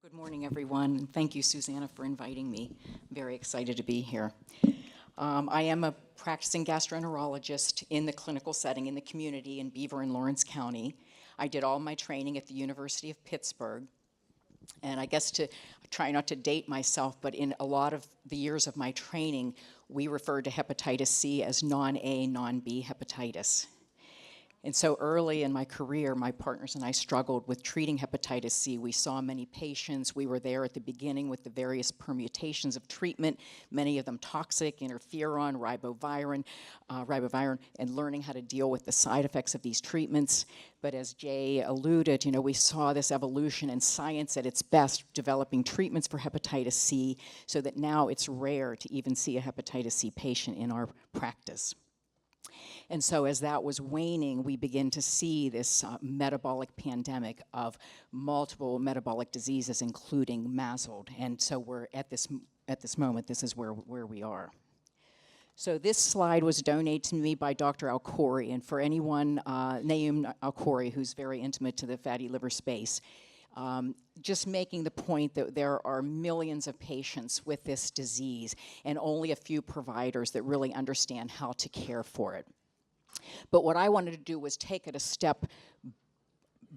Good morning, everyone, and thank you, Susanna, for inviting me. I'm very excited to be here. I am a practicing gastroenterologist in the clinical setting in the community in Beaver and Lawrence County. I did all my training at the University of Pittsburgh, and I guess to try not to date myself, but in a lot of the years of my training, we referred to hepatitis C as non-A, non-B hepatitis. And so early in my career, my partners and I struggled with treating hepatitis C. We saw many patients. We were there at the beginning with the various permutations of treatment, many of them toxic, interferon, ribavirin, and learning how to deal with the side effects of these treatments. But as Jay alluded, we saw this evolution in science at its best, developing treatments for hepatitis C, so that now it's rare to even see a hepatitis C patient in our practice. And so as that was waning, we began to see this metabolic pandemic of multiple metabolic diseases, including MASLD. And so we're at this moment, this is where we are. So this slide was donated to me by Dr. Alkhoury, and for anyone, Naeem Alkhoury, who's very intimate to the fatty liver space, just making the point that there are millions of patients with this disease and only a few providers that really understand how to care for it. But what I wanted to do was take it a step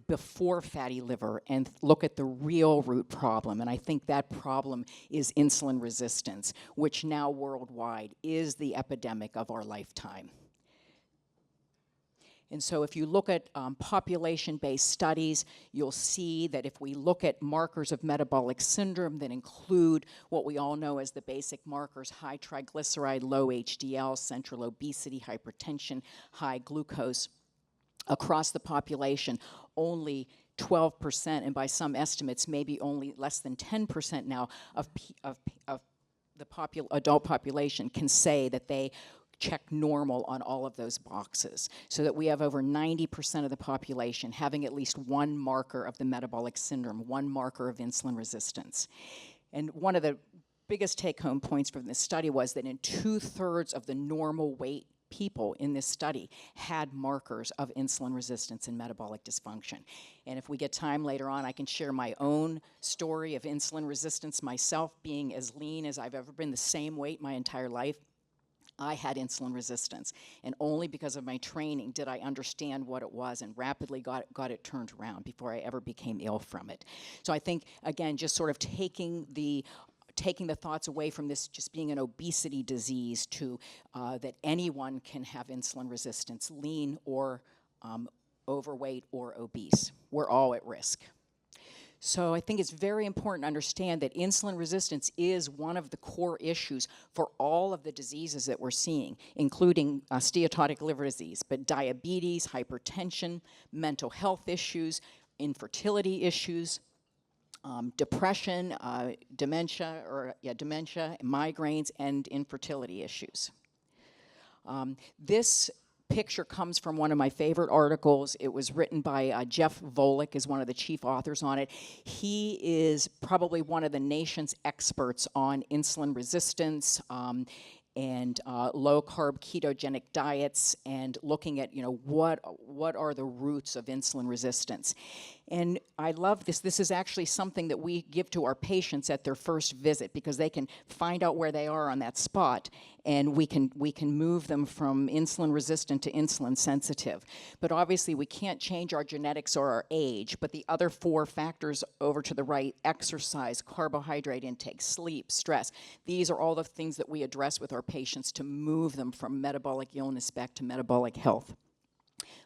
before fatty liver and look at the real root problem. And I think that problem is insulin resistance, which now worldwide is the epidemic of our lifetime. And so if you look at population-based studies, you'll see that if we look at markers of metabolic syndrome that include what we all know as the basic markers, high triglyceride, low HDL, central obesity, hypertension, high glucose, across the population, only 12%, and by some estimates, maybe only less than 10% now of the adult population can say that they check normal on all of those boxes, so that we have over 90% of the population having at least one marker of the metabolic syndrome, one marker of insulin resistance. And one of the biggest take-home points from this study was that in 2/3 of the normal weight people in this study had markers of insulin resistance and metabolic dysfunction. And if we get time later on, I can share my own story of insulin resistance myself, being as lean as I've ever been, the same weight my entire life. I had insulin resistance, and only because of my training did I understand what it was and rapidly got it turned around before I ever became ill from it. So I think, again, just sort of taking the thoughts away from this just being an obesity disease to that anyone can have insulin resistance, lean or overweight or obese. We're all at risk. So I think it's very important to understand that insulin resistance is one of the core issues for all of the diseases that we're seeing, including steatotic liver disease, but diabetes, hypertension, mental health issues, infertility issues, depression, dementia, migraines, and infertility issues. This picture comes from one of my favorite articles. It was written by Jeff Volek, is one of the chief authors on it. He is probably one of the nation's experts on insulin resistance and low-carb ketogenic diets, and looking at what are the roots of insulin resistance. And I love this. This is actually something that we give to our patients at their first visit, because they can find out where they are on that spot, and we can move them from insulin resistant to insulin sensitive. But obviously we can't change our genetics or our age, but the other 4 factors over to the right, exercise, carbohydrate intake, sleep, stress, these are all the things that we address with our patients to move them from metabolic illness back to metabolic health.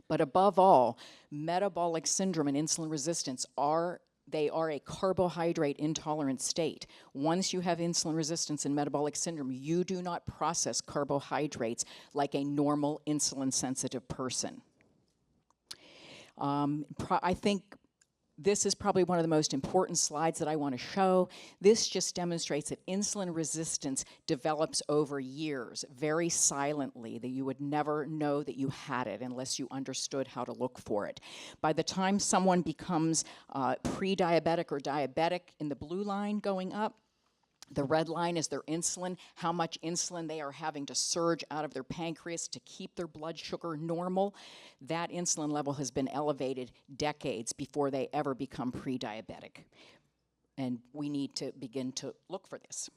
But above all, metabolic syndrome and insulin resistance are a carbohydrate intolerant state. Once you have insulin resistance and metabolic syndrome, you do not process carbohydrates like a normal insulin sensitive person. I think this is probably one of the most important slides that I want to show. This just demonstrates that insulin resistance develops over years, very silently, that you would never know that you had it unless you understood how to look for it. By the time someone becomes pre-diabetic or diabetic in the blue line going up, the red line is their insulin, how much insulin they are having to surge out of their pancreas to keep their blood sugar normal. That insulin level has been elevated decades before they ever become pre-diabetic. and we need to begin to look for this.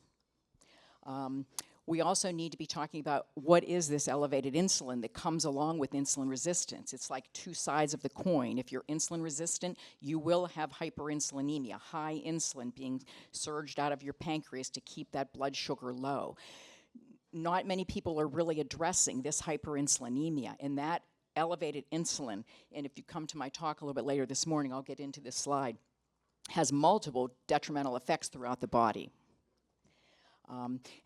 We also need to be talking about what is this elevated insulin that comes along with insulin resistance. It's like two sides of the coin. If you're insulin resistant, you will have hyperinsulinemia, high insulin being surged out of your pancreas to keep that blood sugar low. Not many people are really addressing this hyperinsulinemia, and that elevated insulin, and if you come to my talk a little bit later this morning, I'll get into this slide, has multiple detrimental effects throughout the body.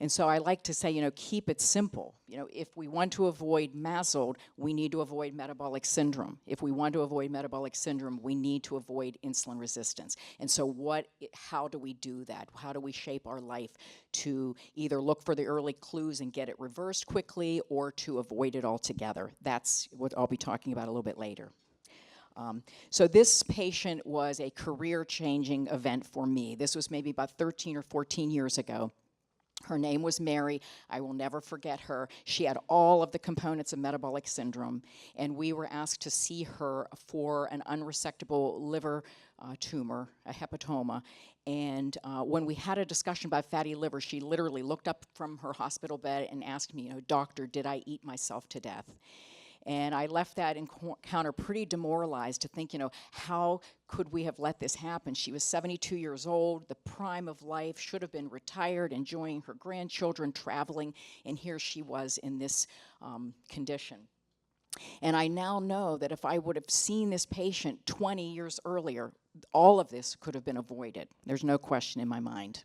And so I like to say, keep it simple. If we want to avoid MASLD, we need to avoid metabolic syndrome. If we want to avoid metabolic syndrome, we need to avoid insulin resistance. And so how do we do that? How do we shape our life to either look for the early clues and get it reversed quickly or to avoid it altogether? That's what I'll be talking about a little bit later. So this patient was a career-changing event for me. This was maybe about 13 or 14 years ago. Her name was Mary. I will never forget her. She had all of the components of metabolic syndrome, and we were asked to see her for an unresectable liver tumor, a hepatoma. And when we had a discussion about fatty liver, she literally looked up from her hospital bed and asked me, "Doctor, did I eat myself to death?" And I left that encounter pretty demoralized to think, how could we have let this happen? She was 72 years old, the prime of life, should have been retired, enjoying her grandchildren, traveling, and here she was in this condition. And I now know that if I would have seen this patient 20 years earlier, all of this could have been avoided. There's no question in my mind.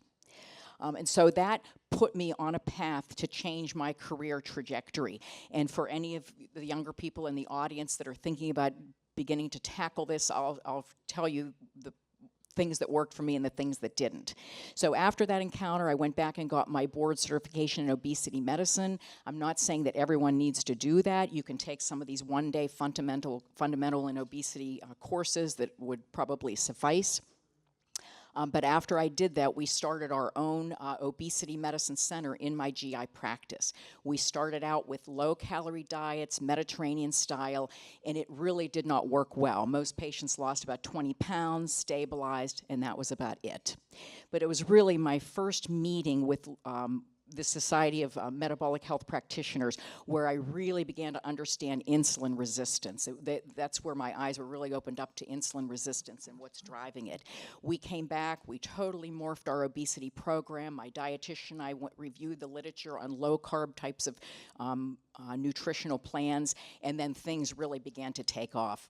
And so that put me on a path to change my career trajectory. And for any of the younger people in the audience that are thinking about beginning to tackle this, I'll tell you the things that worked for me and the things that didn't. So after that encounter, I went back and got my board certification in obesity medicine. I'm not saying that everyone needs to do that. You can take some of these one-day fundamental in obesity courses that would probably suffice. But after I did that, we started our own obesity medicine center in my GI practice. We started out with low-calorie diets, Mediterranean style, and it really did not work well. Most patients lost about 20 pounds, stabilized, and that was about it. But it was really my first meeting with the Society of Metabolic Health Practitioners, where I really began to understand insulin resistance. That's where my eyes were really opened up to insulin resistance and what's driving it. We came back, we totally morphed our obesity program. My dietitian and I reviewed the literature on low-carb types of nutritional plans, and then things really began to take off.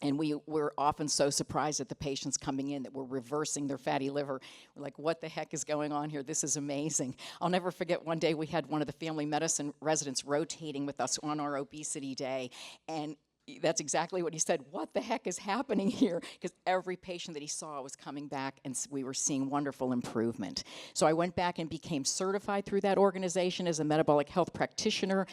And we were often so surprised at the patients coming in that were reversing their fatty liver. We're like, what the heck is going on here? This is amazing. I'll never forget one day we had one of the family medicine residents rotating with us on our obesity day, and that's exactly what he said. What the heck is happening here? Because every patient that he saw was coming back, and we were seeing wonderful improvement. So I went back and became certified through that organization as a metabolic health practitioner.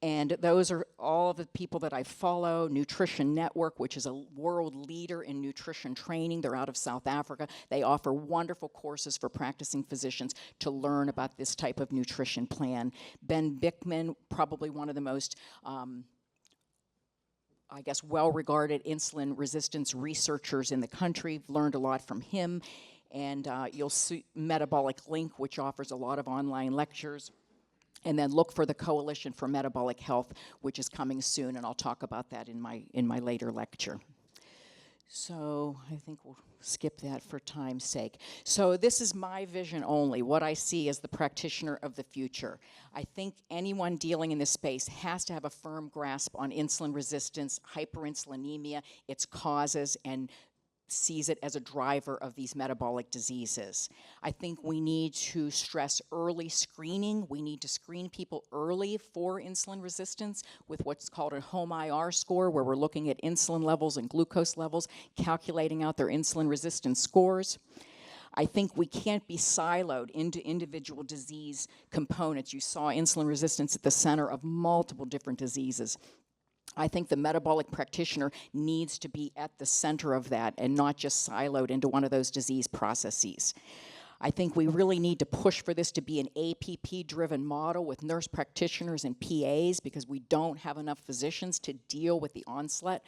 And those are all of the people that I follow. Nutrition Network, which is a world leader in nutrition training. They're out of South Africa. They offer wonderful courses for practicing physicians to learn about this type of nutrition plan. Ben Bickman, probably one of the most well-regarded insulin resistance researchers in the country. Learned a lot from him. And you'll see Metabolic Link, which offers a lot of online lectures. And then look for the Coalition for Metabolic Health, which is coming soon, and I'll talk about that in my later lecture. So I think we'll skip that for time's sake. So this is my vision only, what I see as the practitioner of the future. I think anyone dealing in this space has to have a firm grasp on insulin resistance, hyperinsulinemia, its causes, and sees it as a driver of these metabolic diseases. I think we need to stress early screening. We need to screen people early for insulin resistance with what's called a home IR score, where we're looking at insulin levels and glucose levels, calculating out their insulin resistance scores. I think we can't be siloed into individual disease components. You saw insulin resistance at the center of multiple different diseases. I think the metabolic practitioner needs to be at the center of that and not just siloed into one of those disease processes. I think we really need to push for this to be an APP-driven model with nurse practitioners and PAs, because we don't have enough physicians to deal with the onslaught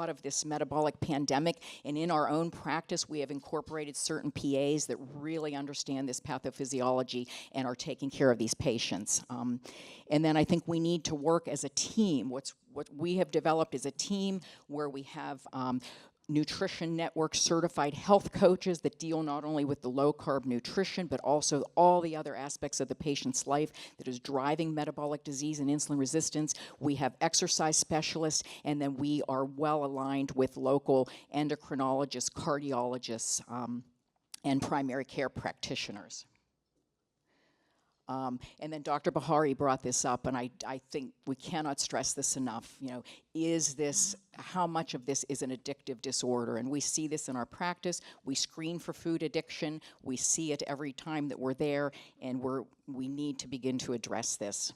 of this metabolic pandemic. And in our own practice, we have incorporated certain PAs that really understand this pathophysiology and are taking care of these patients. And then I think we need to work as a team. What we have developed is a team where we have nutrition network certified health coaches that deal not only with the low carb nutrition, but also all the other aspects of the patient's life that is driving metabolic disease and insulin resistance. We have exercise specialists, and then we are well aligned with local endocrinologists, cardiologists, and primary care practitioners. And then Dr. Bahari brought this up, and I think we cannot stress this enough. You know, how much of this is an addictive disorder? And we see this in our practice. We screen for food addiction. We see it every time that we're there, and we need to begin to address this.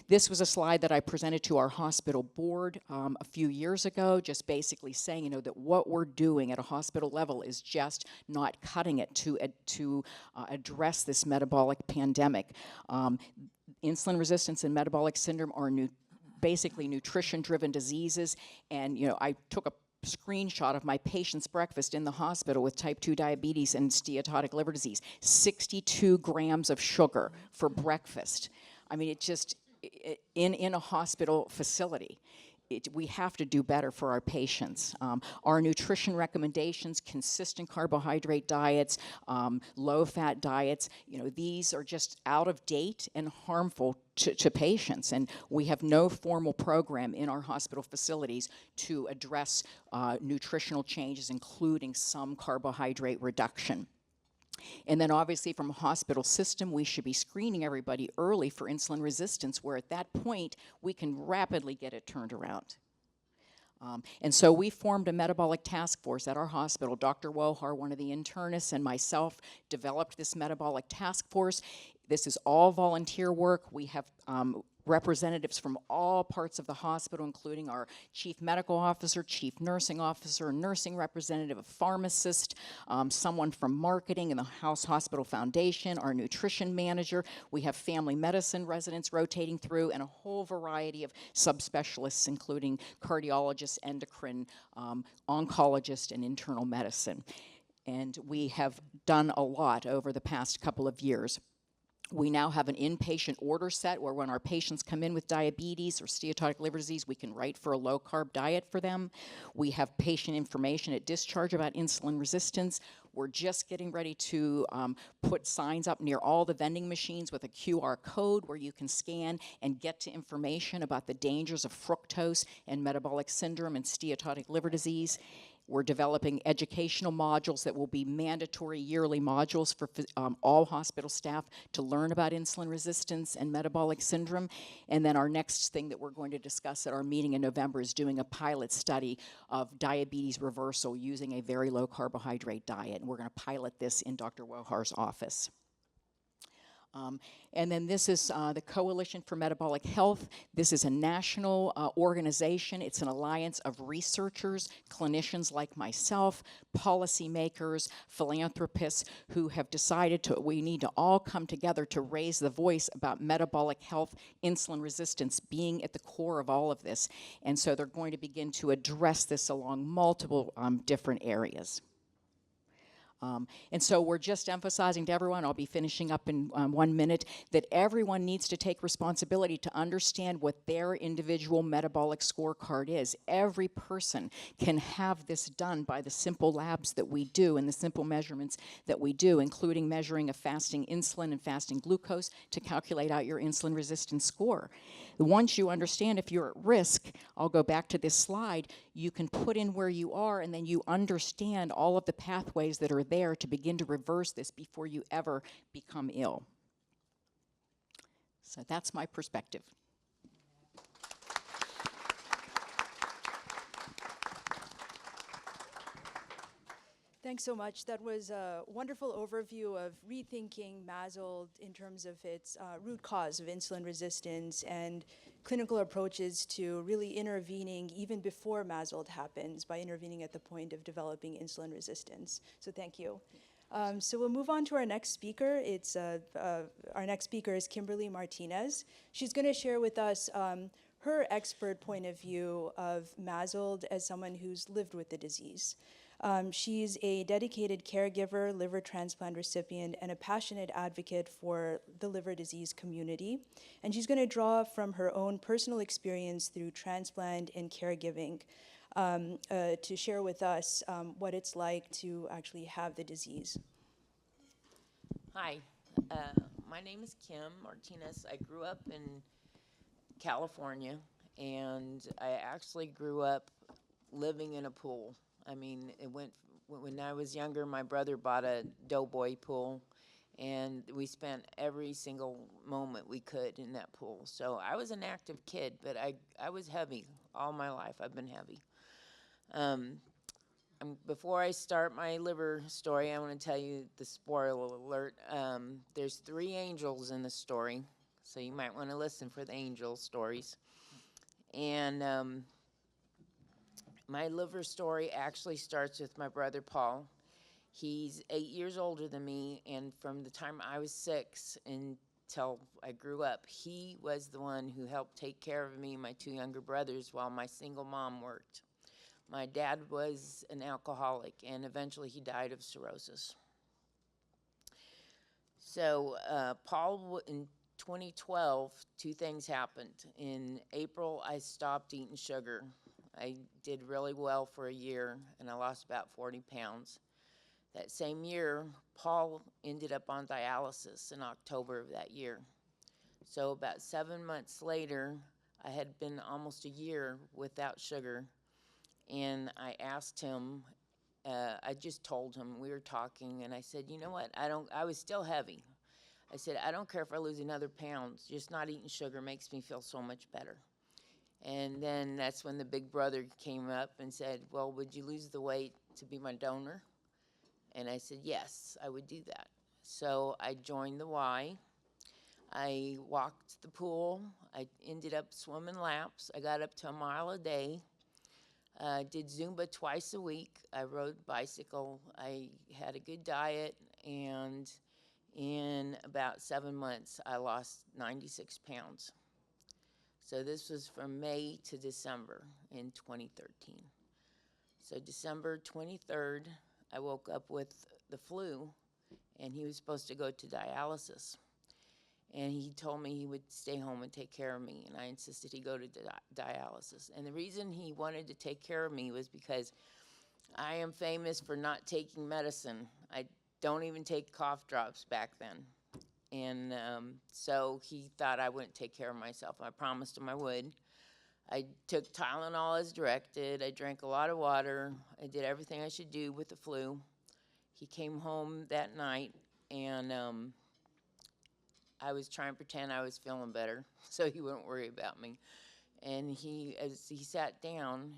This was a slide that I presented to our hospital board a few years ago, just basically saying, you know, that what we're doing at a hospital level is just not cutting it to address this metabolic pandemic. Insulin resistance and metabolic syndrome are basically nutrition-driven diseases, and you know, I took a screenshot of my patient's breakfast in the hospital with type 2 diabetes and steatotic liver disease. 62 grams of sugar for breakfast. I mean, it just, in a hospital facility, we have to do better for our patients. Our nutrition recommendations, consistent carbohydrate diets, low-fat diets, you know, these are just out of date and harmful to patients. And we have no formal program in our hospital facilities to address nutritional changes, including some carbohydrate reduction. And then obviously from a hospital system, we should be screening everybody early for insulin resistance, where at that point, we can rapidly get it turned around. And so we formed a metabolic task force at our hospital. Dr. Wohar, one of the internists, and myself developed this metabolic task force. This is all volunteer work. We have representatives from all parts of the hospital, including our chief medical officer, chief nursing officer, nursing representative, a pharmacist, someone from marketing and the House Hospital Foundation, our nutrition manager. We have family medicine residents rotating through, and a whole variety of subspecialists, including cardiologists, endocrine, oncologists, and internal medicine. And we have done a lot over the past couple of years. We now have an inpatient order set where when our patients come in with diabetes or steatotic liver disease, we can write for a low-carb diet for them. We have patient information at discharge about insulin resistance. We're just getting ready to put signs up near all the vending machines with a QR code where you can scan and get to information about the dangers of fructose and metabolic syndrome and steatotic liver disease. We're developing educational modules that will be mandatory yearly modules for all hospital staff to learn about insulin resistance and metabolic syndrome. And then our next thing that we're going to discuss at our meeting in November is doing a pilot study of diabetes reversal using a very low carbohydrate diet. And we're going to pilot this in Dr. Wohar's office. And then this is the Coalition for Metabolic Health. This is a national organization. It's an alliance of researchers, clinicians like myself, policymakers, philanthropists who have decided we need to all come together to raise the voice about metabolic health, insulin resistance being at the core of all of this. And so they're going to begin to address this along multiple different areas. And so we're just emphasizing to everyone, I'll be finishing up in 1 minute, that everyone needs to take responsibility to understand what their individual metabolic scorecard is. Every person can have this done by the simple labs that we do and the simple measurements that we do, including measuring a fasting insulin and fasting glucose to calculate out your insulin resistance score. Once you understand if you're at risk, I'll go back to this slide, you can put in where you are, and then you understand all of the pathways that are there to begin to reverse this before you ever become ill. So that's my perspective. Thanks so much. That was a wonderful overview of rethinking MASLD in terms of its root cause of insulin resistance and clinical approaches to really intervening even before MASLD happens by intervening at the point of developing insulin resistance. So thank you. So we'll move on to our next speaker. Our next speaker is Kimberly Martinez. She's going to share with us her expert point of view of MASLD as someone who's lived with the disease. She's a dedicated caregiver, liver transplant recipient, and a passionate advocate for the liver disease community. And she's going to draw from her own personal experience through transplant and caregiving to share with us what it's like to actually have the disease. Hi, my name is Kim Martinez. I grew up in California, and I actually grew up living in a pool. I mean, when I was younger, my brother bought a Doughboy pool, and we spent every single moment we could in that pool. So I was an active kid, but I was heavy all my life. I've been heavy. Before I start my liver story, I want to tell you the spoiler alert. There's 3 angels in the story, so you might want to listen for the angel stories. And my liver story actually starts with my brother Paul. He's 8 years older than me, and from the time I was 6 until I grew up, he was the one who helped take care of me and my 2 younger brothers while my single mom worked. My dad was an alcoholic, and eventually he died of cirrhosis. So Paul, in 2012, 2 things happened. In April, I stopped eating sugar. I did really well for a year, and I lost about 40 pounds. That same year, Paul ended up on dialysis in October of that year. So about 7 months later, I had been almost a year without sugar. And I asked him, I just told him, we were talking, and I said, you know what, I was still heavy. I said, I don't care if I lose another pound, just not eating sugar makes me feel so much better. And then that's when the big brother came up and said, well, would you lose the weight to be my donor? And I said, yes, I would do that. So I joined the Y. I walked the pool. I ended up swimming laps. I got up to a mile a day. Did Zumba twice a week. I rode bicycle. I had a good diet, and in about 7 months, I lost 96 pounds. So this was from May to December in 2013. So December 23rd, I woke up with the flu, and he was supposed to go to dialysis. And he told me he would stay home and take care of me, and I insisted he go to dialysis. And the reason he wanted to take care of me was because I am famous for not taking medicine. I don't even take cough drops back then. And so he thought I wouldn't take care of myself. I promised him I would. I took Tylenol as directed. I drank a lot of water. I did everything I should do with the flu. He came home that night, and I was trying to pretend I was feeling better so he wouldn't worry about me. And as he sat down,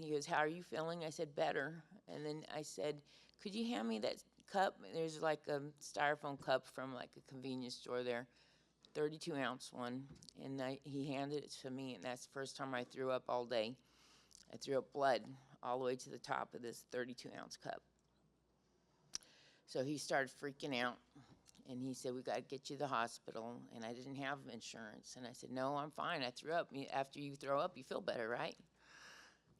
he goes, how are you feeling? I said, better. And then I said, could you hand me that cup? There's like a styrofoam cup from like a convenience store there, 32-ounce one. And he handed it to me, and that's the first time I threw up all day. I threw up blood all the way to the top of this 32-ounce cup. So he started freaking out. And he said, we got to get you to the hospital. And I didn't have insurance. And I said, no, I'm fine. I threw up. After you throw up, you feel better, right?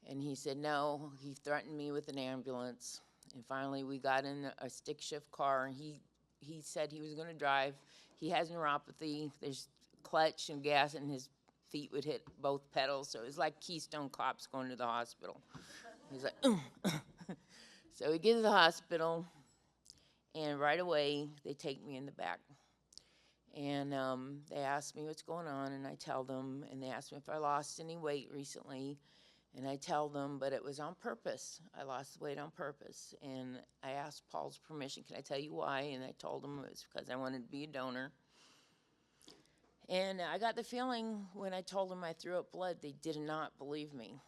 And he said, no. He threatened me with an ambulance. And finally, we got in a stick shift car. And he said he was going to drive. He has neuropathy. There's clutch and gas, and his feet would hit both pedals. So it was like Keystone Cops going to the hospital. He's like, So we get to the hospital. And right away, they take me in the back. And they ask me what's going on, and I tell them. And they ask me if I lost any weight recently. And I tell them, but it was on purpose. I lost the weight on purpose. And I asked Paul's permission, can I tell you why? And I told him it was because I wanted to be a donor. And I got the feeling when I told them I threw up blood, they did not believe me.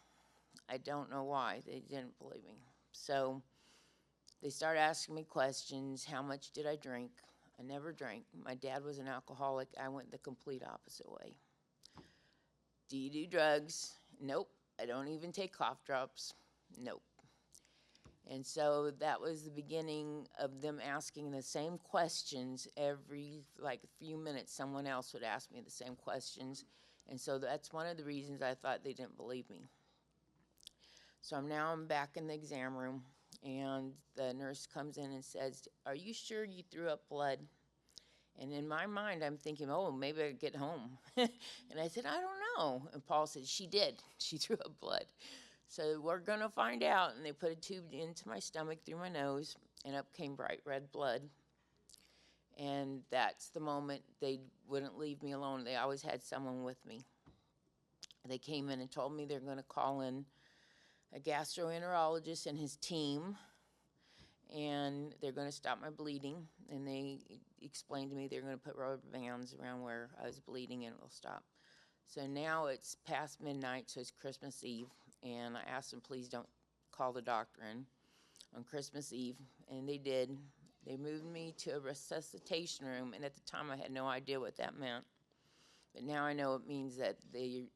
I don't know why they didn't believe me. So they started asking me questions. How much did I drink? I never drank. My dad was an alcoholic. I went the complete opposite way. Do you do drugs? Nope. I don't even take cough drops. Nope. And so that was the beginning of them asking the same questions every, like, few minutes. Someone else would ask me the same questions. And so that's one of the reasons I thought they didn't believe me. So I'm back in the exam room, and the nurse comes in and says, "Are you sure you threw up blood?" And in my mind, I'm thinking, oh, maybe I get home. And I said, "I don't know." And Paul said, "She did. She threw up blood." So we're going to find out. And they put a tube into my stomach through my nose, and up came bright red blood. And that's the moment they wouldn't leave me alone. They always had someone with me. They came in and told me they're going to call in a gastroenterologist and his team, and they're going to stop my bleeding. And they explained to me they're going to put rubber bands around where I was bleeding and it will stop. So now it's past midnight, so it's Christmas Eve, and I asked them, please don't call the doctor in on Christmas Eve, and they did. They moved me to a resuscitation room, and at the time I had no idea what that meant. But now I know it means that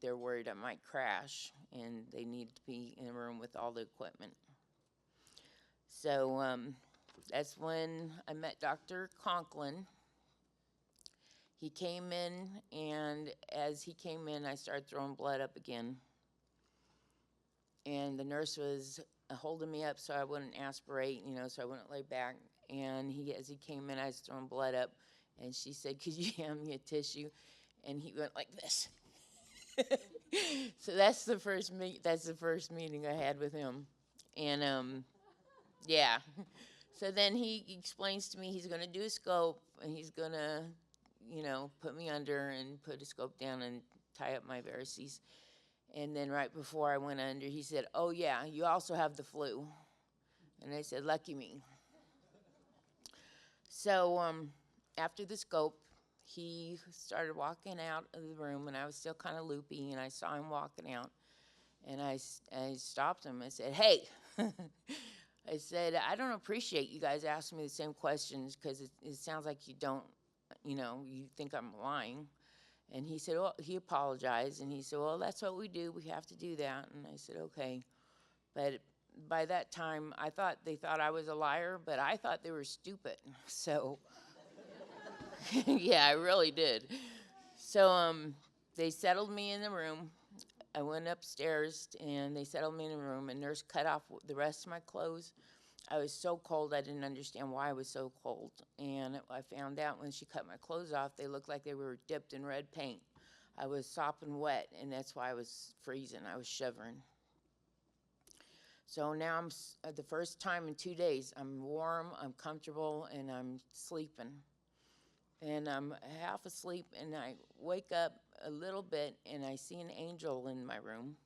they're worried I might crash, and they need to be in a room with all the equipment. So that's when I met Dr. Conklin. He came in, and as he came in, I started throwing blood up again. And the nurse was holding me up so I wouldn't aspirate, so I wouldn't lay back. And as he came in, I was throwing blood up, and she said, "Could you hand me a tissue?" And he went like this. So that's the first meeting I had with him. And yeah. So then he explains to me he's going to do a scope, and he's going to, put me under and put a scope down and tie up my varices. And then right before I went under, he said, "Oh yeah, you also have the flu." And I said, "Lucky me." So after the scope, he started walking out of the room, and I was still kind of loopy, and I saw him walking out. And I stopped him. I said, "Hey," I said, "I don't appreciate you guys asking me the same questions, because it sounds like you don't, you think I'm lying." And he said, well, he apologized, and he said, "Well, that's what we do. We have to do that." And I said, "Okay." But by that time, they thought I was a liar, but I thought they were stupid. So, yeah, I really did. So they settled me in the room. I went upstairs, and they settled me in the room, and nurse cut off the rest of my clothes. I was so cold, I didn't understand why I was so cold. And I found out when she cut my clothes off, they looked like they were dipped in red paint. I was sopping wet, and that's why I was freezing. I was shivering. So now the first time in 2 days, I'm warm, I'm comfortable, and I'm sleeping. And I'm half asleep, and I wake up a little bit, and I see an angel in my room.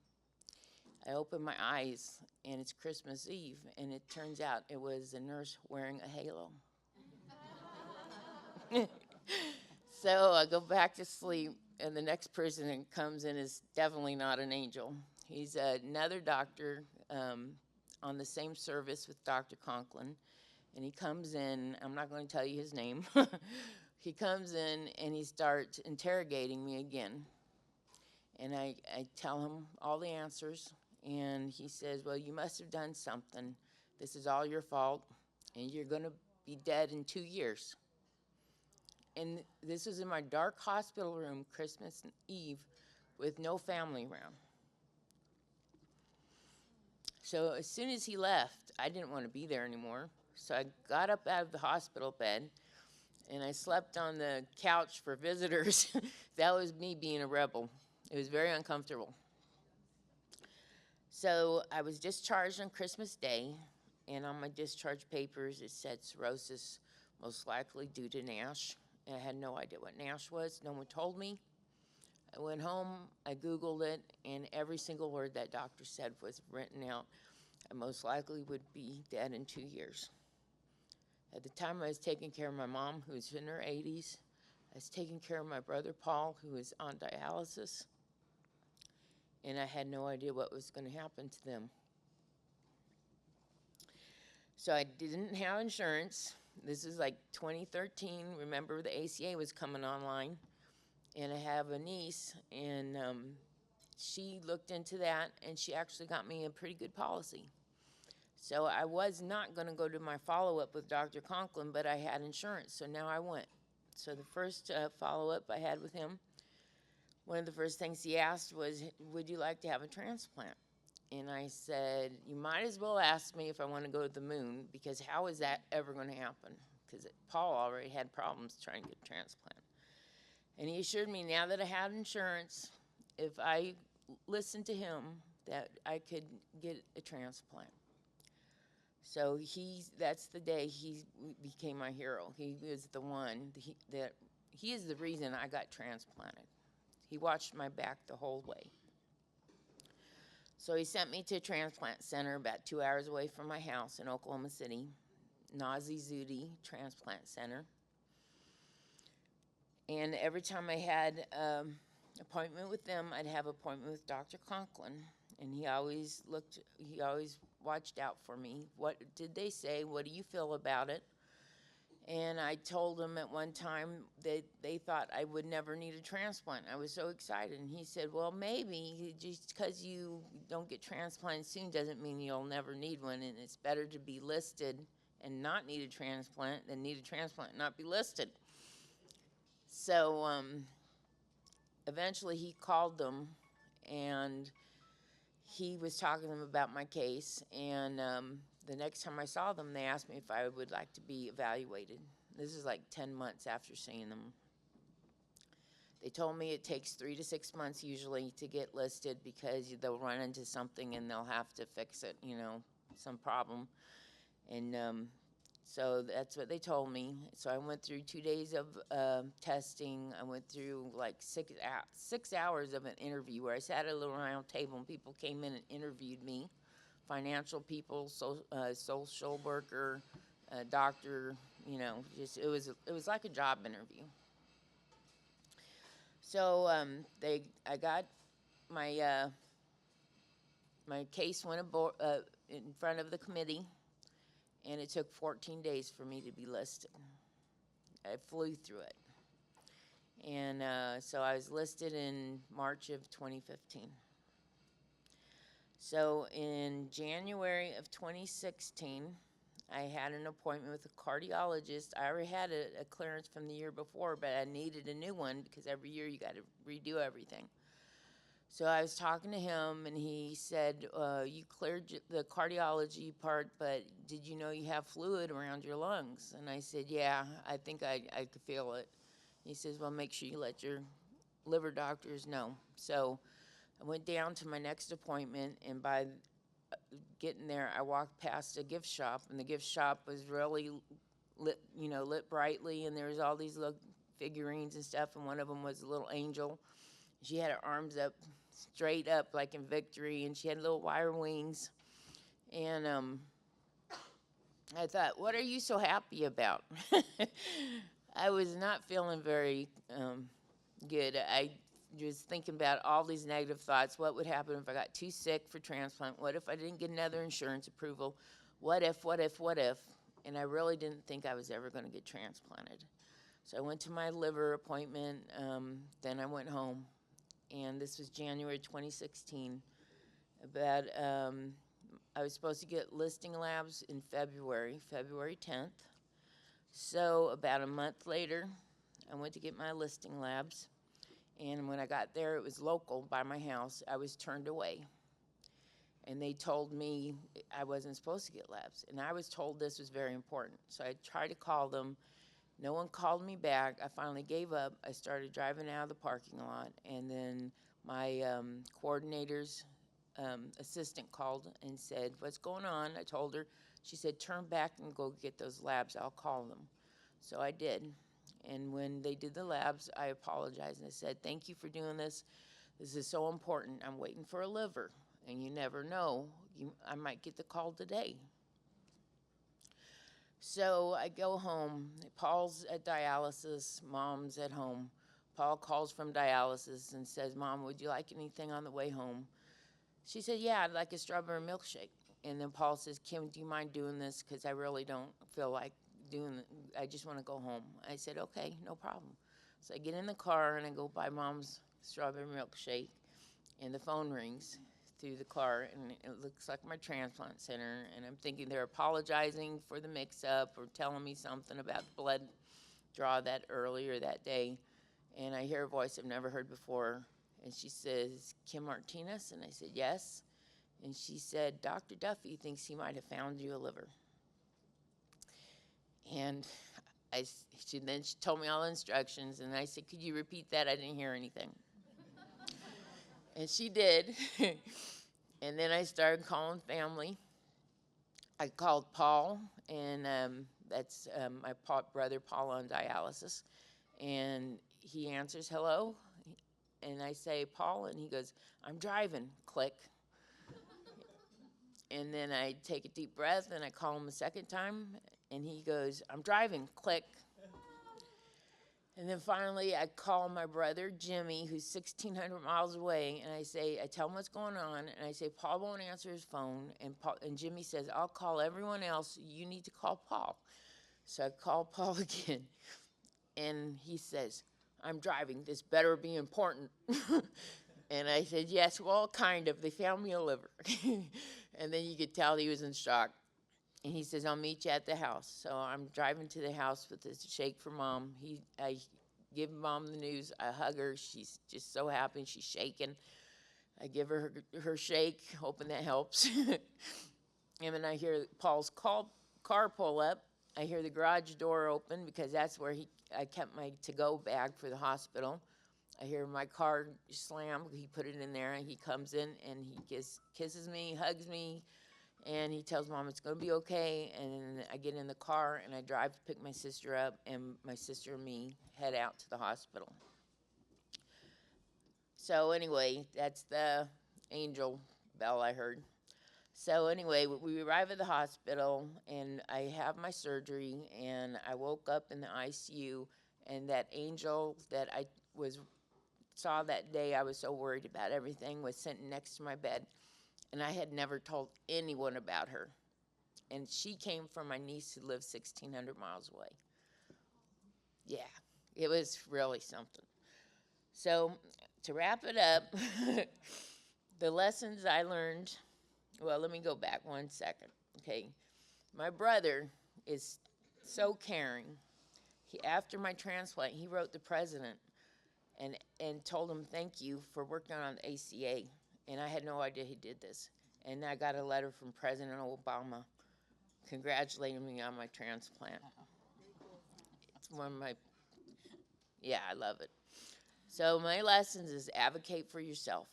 I open my eyes, and it's Christmas Eve, and it turns out it was a nurse wearing a halo. So I go back to sleep, and the next person that comes in is definitely not an angel. He's another doctor on the same service with Dr. Conklin, and he comes in. I'm not going to tell you his name. He comes in, and he starts interrogating me again. And I tell him all the answers. And he says, "Well, you must have done something. This is all your fault, and you're going to be dead in 2 years." And this was in my dark hospital room, Christmas Eve, with no family around. So as soon as he left, I didn't want to be there anymore. So I got up out of the hospital bed, and I slept on the couch for visitors. That was me being a rebel. It was very uncomfortable. So I was discharged on Christmas Day, and on my discharge papers it said cirrhosis, most likely due to NASH. And I had no idea what NASH was. No one told me. I went home, I Googled it, and every single word that doctor said was written out. I most likely would be dead in 2 years. At the time, I was taking care of my mom, who was in her 80s. I was taking care of my brother, Paul, who was on dialysis. And I had no idea what was going to happen to them. So I didn't have insurance. This is like 2013. Remember, the ACA was coming online. And I have a niece, and she looked into that, and she actually got me a pretty good policy. So I was not going to go to my follow-up with Dr. Conklin, but I had insurance, so now I went. So the first follow-up I had with him, one of the first things he asked was, would you like to have a transplant? And I said, you might as well ask me if I want to go to the moon, because how is that ever going to happen? Because Paul already had problems trying to get a transplant. And he assured me now that I had insurance, if I listened to him, that I could get a transplant. So that's the day he became my hero. He was the one, he is the reason I got transplanted. He watched my back the whole way. So he sent me to a transplant center about 2 hours away from my house in Oklahoma City, MASLD Transplant Center. And every time I had appointment with them, I'd have appointment with Dr. Conklin. And he always watched out for me. What did they say? What do you feel about it? And I told him at one time that they thought I would never need a transplant. I was so excited. And he said, well, maybe just because you don't get transplanted soon doesn't mean you'll never need one. And it's better to be listed and not need a transplant than need a transplant and not be listed. So eventually he called them, and he was talking to them about my case. And the next time I saw them, they asked me if I would like to be evaluated. This is like 10 months after seeing them. They told me it takes 3 to 6 months usually to get listed, because they'll run into something and they'll have to fix it, some problem. And so that's what they told me. So I went through 2 days of testing. I went through like 6 hours of an interview where I sat at a little round table and people came in and interviewed me. Financial people, social worker, doctor, just it was like a job interview. So I got my my case went in front of the committee, and it took 14 days for me to be listed. I flew through it. And so I was listed in March of 2015. So in January of 2016, I had an appointment with a cardiologist. I already had a clearance from the year before, but I needed a new one because every year you got to redo everything. So I was talking to him, and he said, you cleared the cardiology part, but did you know you have fluid around your lungs? And I said, yeah, I think I could feel it. He says, well, make sure you let your liver doctors know. So I went down to my next appointment, and by getting there, I walked past a gift shop, and the gift shop was really lit, lit brightly, and there was all these little figurines and stuff, and one of them was a little angel. She had her arms up, straight up, like in victory, and she had little wire wings. And I thought, what are you so happy about? I was not feeling very good. I was thinking about all these negative thoughts. What would happen if I got too sick for transplant? What if I didn't get another insurance approval? What if, what if, what if? And I really didn't think I was ever going to get transplanted. So I went to my liver appointment, then I went home. And this was January 2016. I was supposed to get listing labs in February 10th. So about a month later, I went to get my listing labs. And when I got there, it was local by my house. I was turned away. And they told me I wasn't supposed to get labs. And I was told this was very important. So I tried to call them. No one called me back. I finally gave up. I started driving out of the parking lot, and then my coordinator's assistant called and said, what's going on? I told her. She said, turn back and go get those labs. I'll call them. So I did. And when they did the labs, I apologized, and I said, thank you for doing this. This is so important. I'm waiting for a liver, and you never know. I might get the call today. So I go home. Paul's at dialysis. Mom's at home. Paul calls from dialysis and says, Mom, would you like anything on the way home? She said, yeah, I'd like a strawberry milkshake. And then Paul says, Kim, do you mind doing this? Because I really don't feel like doing it. I just want to go home. I said, okay, no problem. So I get in the car and I go buy Mom's strawberry milkshake, and the phone rings. through the car, and it looks like my transplant center, and I'm thinking they're apologizing for the mix-up or telling me something about the blood draw that earlier that day. And I hear a voice I've never heard before, and she says, "Kim Martinez?" And I said, "Yes." And she said, "Dr. Duffy thinks he might have found you a liver." And she told me all the instructions, and I said, "Could you repeat that? I didn't hear anything." And she did. And then I started calling family. I called Paul, and that's my brother Paul on dialysis. And he answers, "Hello." And I say, "Paul," and he goes, "I'm driving," click. And then I take a deep breath, and I call him a second time, and he goes, "I'm driving," click. And then finally, I call my brother, Jimmy, who's 1,600 miles away, and I tell him what's going on, and I say, "Paul won't answer his phone," and Jimmy says, "I'll call everyone else. You need to call Paul." So I call Paul again, and he says, "I'm driving. This better be important." And I said, "Yes, well, kind of. They found me a liver." And then you could tell he was in shock. And he says, "I'll meet you at the house." So I'm driving to the house with this shake for Mom. I give Mom the news. I hug her. She's just so happy. She's shaking. I give her her shake, hoping that helps. And then I hear Paul's car pull up. I hear the garage door open because that's where I kept my to-go bag for the hospital. I hear my car slam. He put it in there, and he comes in, and he kisses me, hugs me, and he tells Mom it's going to be okay. And I get in the car, and I drive to pick my sister up, and my sister and me head out to the hospital. So anyway, that's the angel bell I heard. So anyway, we arrive at the hospital, and I have my surgery, and I woke up in the ICU, and that angel that I saw that day, I was so worried about everything, was sitting next to my bed. And I had never told anyone about her. And she came from my niece who lives 1,600 miles away. Yeah, it was really something. So to wrap it up, the lessons I learned, well, let me go back 1 second, okay? My brother is so caring. After my transplant, he wrote the president and told him thank you for working on the ACA. And I had no idea he did this. And I got a letter from President Obama congratulating me on my transplant. It's one of my, yeah, I love it. So my lessons is advocate for yourself.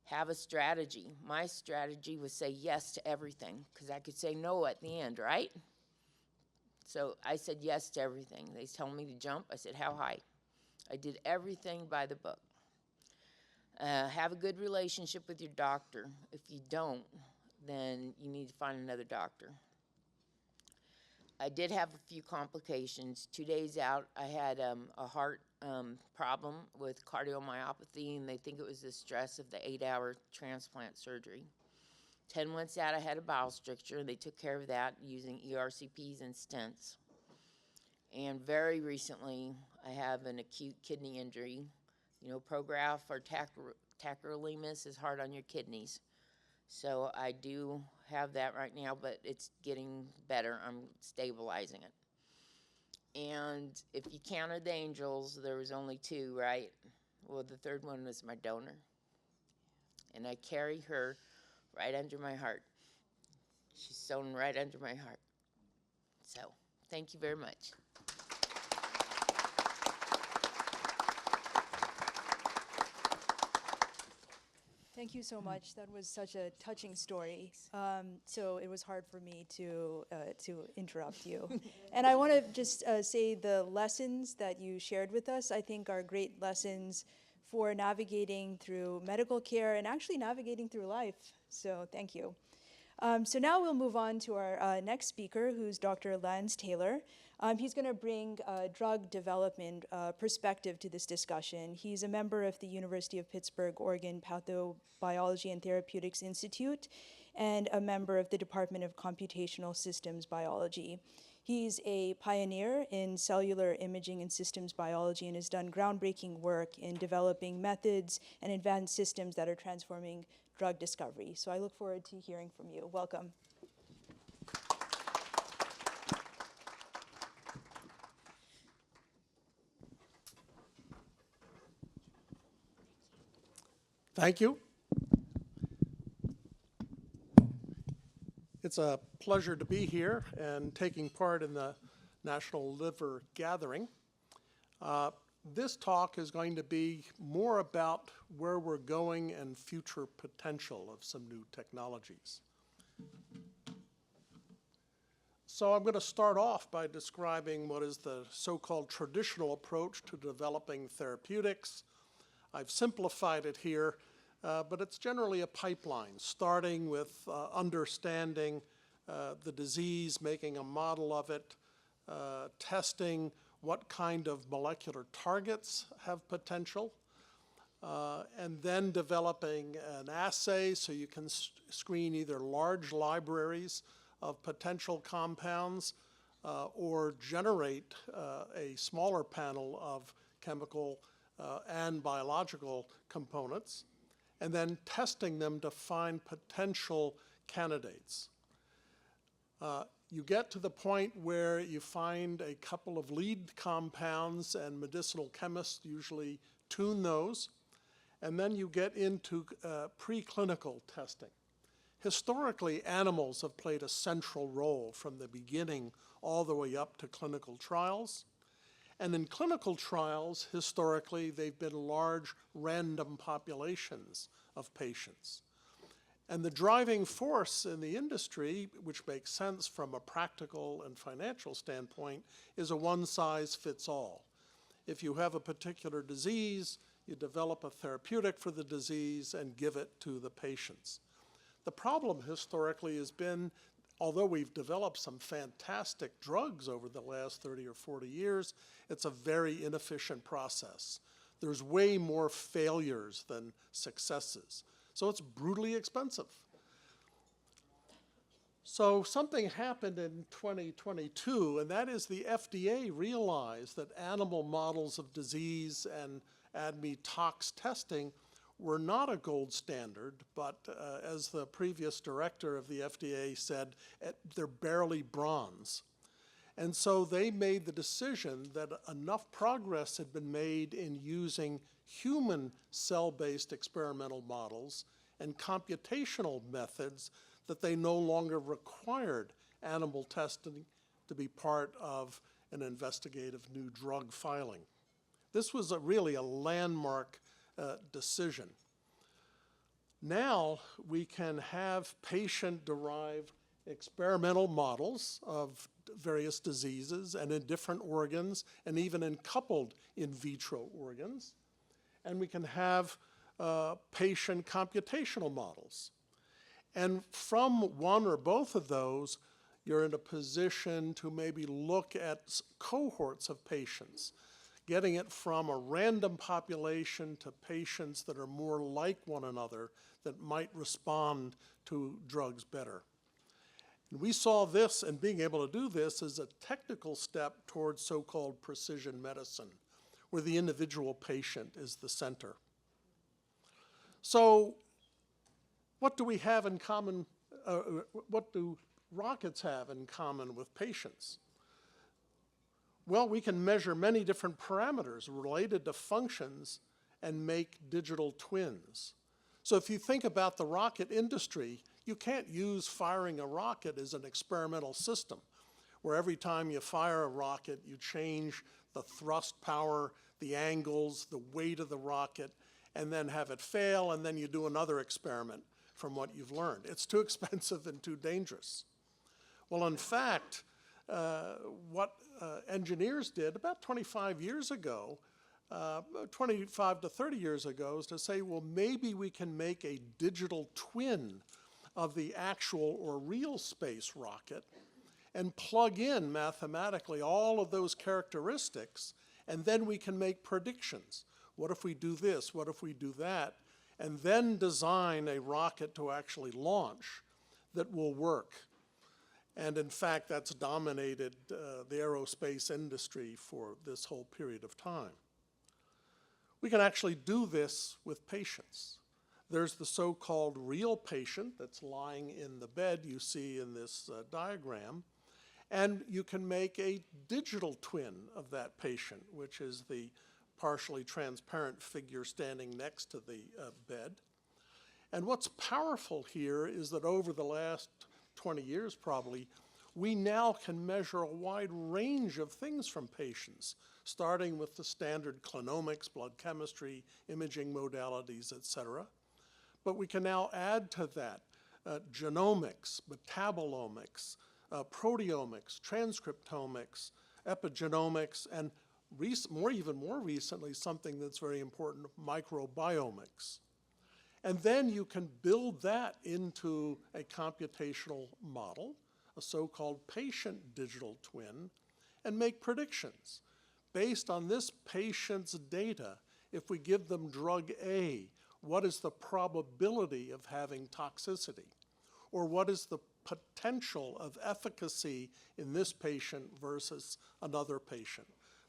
Have a strategy. My strategy was say yes to everything because I could say no at the end, right? So I said yes to everything. They told me to jump. I said, how high? I did everything by the book. Have a good relationship with your doctor. If you don't, then you need to find another doctor. I did have a few complications. 2 days out, I had a heart problem with cardiomyopathy, and they think it was the stress of the 8-hour transplant surgery. 10 months out, I had a bowel stricture, and they took care of that using ERCPs and stents. And very recently, I have an acute kidney injury. You know, Prograf or tacrolimus is hard on your kidneys. So I do have that right now, but it's getting better. I'm stabilizing it. And if you counted the angels, there was only 2, right? Well, the third one was my donor. And I carry her right under my heart. She's sewn right under my heart. So, thank you very much. Thank you so much. That was such a touching story. So it was hard for me to interrupt you. And I want to just say the lessons that you shared with us, I think, are great lessons for navigating through medical care and actually navigating through life. So thank you. So now we'll move on to our next speaker, who's Dr. Lance Taylor. He's going to bring drug development perspective to this discussion. He's a member of the University of Pittsburgh, Oregon Pathobiology and Therapeutics Institute and a member of the Department of Computational Systems Biology. He's a pioneer in cellular imaging and systems biology and has done groundbreaking work in developing methods and advanced systems that are transforming drug discovery. So I look forward to hearing from you. Welcome. Thank you. It's a pleasure to be here and taking part in the National Liver Gathering. This talk is going to be more about where we're going and future potential of some new technologies. So I'm going to start off by describing what is the so-called traditional approach to developing therapeutics. I've simplified it here, but it's generally a pipeline, starting with understanding the disease, making a model of it, testing what kind of molecular targets have potential, and then developing an assay so you can screen either large libraries of potential compounds or generate a smaller panel of chemical and biological components, and then testing them to find potential candidates. You get to the point where you find a couple of lead compounds, and medicinal chemists usually tune those, and then you get into preclinical testing. Historically, animals have played a central role from the beginning all the way up to clinical trials. And in clinical trials, historically, they've been large random populations of patients. And the driving force in the industry, which makes sense from a practical and financial standpoint, is a one-size-fits-all. If you have a particular disease, you develop a therapeutic for the disease and give it to the patients. The problem historically has been, although we've developed some fantastic drugs over the last 30 or 40 years, it's a very inefficient process. There's way more failures than successes. So it's brutally expensive. So something happened in 2022, and that is the FDA realized that animal models of disease and ADME tox testing were not a gold standard, but as the previous director of the FDA said, they're barely bronze. And so they made the decision that enough progress had been made in using human cell-based experimental models and computational methods that they no longer required animal testing to be part of an investigative new drug filing. This was really a landmark decision. Now we can have patient-derived experimental models of various diseases and in different organs and even in coupled in vitro organs. And we can have patient computational models. And from one or both of those, you're in a position to maybe look at cohorts of patients, getting it from a random population to patients that are more like one another that might respond to drugs better. And we saw this, and being able to do this as a technical step towards so-called precision medicine, where the individual patient is the center. So what do we have in common, what do rockets have in common with patients? Well, we can measure many different parameters related to functions and make digital twins. So if you think about the rocket industry, you can't use firing a rocket as an experimental system, where every time you fire a rocket, you change the thrust power, the angles, the weight of the rocket, and then have it fail, and then you do another experiment from what you've learned. It's too expensive and too dangerous. Well, in fact, what engineers did about 25 years ago, 25 to 30 years ago, is to say, well, maybe we can make a digital twin of the actual or real space rocket and plug in mathematically all of those characteristics, and then we can make predictions. What if we do this? What if we do that? And then design a rocket to actually launch that will work. And in fact, that's dominated the aerospace industry for this whole period of time. We can actually do this with patients. There's the so-called real patient that's lying in the bed you see in this diagram, and you can make a digital twin of that patient, which is the partially transparent figure standing next to the bed. And what's powerful here is that over the last 20 years probably, we now can measure a wide range of things from patients, starting with the standard clinomics, blood chemistry, imaging modalities, et cetera. But we can now add to that genomics, metabolomics, proteomics, transcriptomics, epigenomics, and even more recently, something that's very important, microbiomics. And then you can build that into a computational model, a so-called patient digital twin, and make predictions. Based on this patient's data, if we give them drug A, what is the probability of having toxicity? Or what is the potential of efficacy in this patient versus another patient?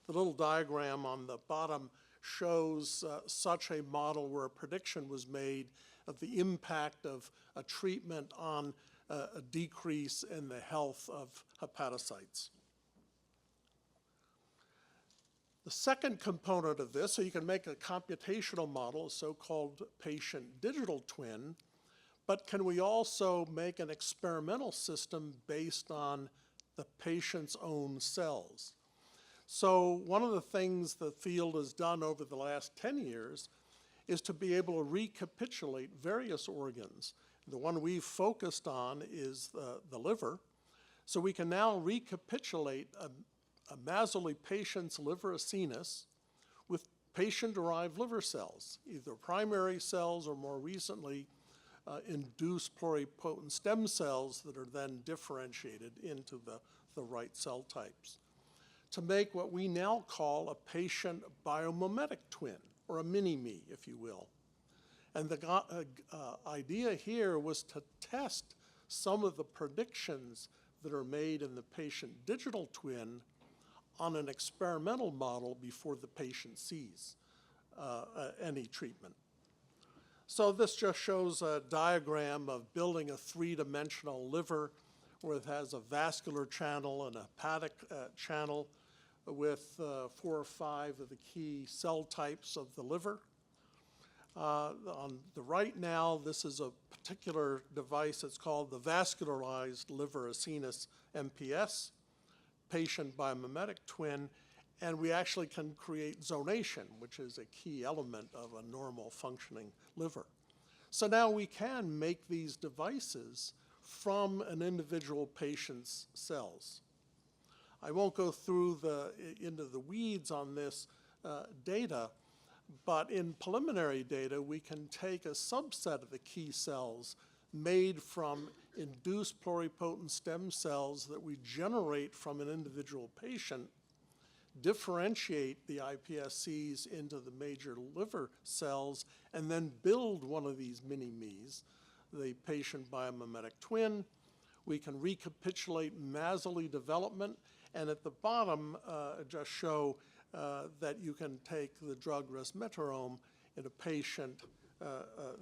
The little diagram on the bottom shows such a model where a prediction was made of the impact of a treatment on a decrease in the health of hepatocytes. The second component of this, so you can make a computational model, a so-called patient digital twin, but can we also make an experimental system based on the patient's own cells? So one of the things the field has done over the last 10 years is to be able to recapitulate various organs. The one we've focused on is the liver. So we can now recapitulate a MASLD patient's liver acinus with patient-derived liver cells, either primary cells or more recently induced pluripotent stem cells that are then differentiated into the right cell types, to make what we now call a patient biomimetic twin, or a mini-me, if you will. And the idea here was to test some of the predictions that are made in the patient digital twin on an experimental model before the patient sees any treatment. So this just shows a diagram of building a three-dimensional liver where it has a vascular channel and a hepatic channel with 4 or 5 of the key cell types of the liver. On the right now, this is a particular device that's called the vascularized liver acinus MPS, patient biomimetic twin, and we actually can create zonation, which is a key element of a normal functioning liver. So now we can make these devices from an individual patient's cells. I won't go through into the weeds on this data, but in preliminary data, we can take a subset of the key cells made from induced pluripotent stem cells that we generate from an individual patient, differentiate the iPSCs into the major liver cells, and then build one of these mini-me's, the patient biomimetic twin. We can recapitulate MASLD development, and at the bottom, just show that you can take the drug resmetirom in a patient,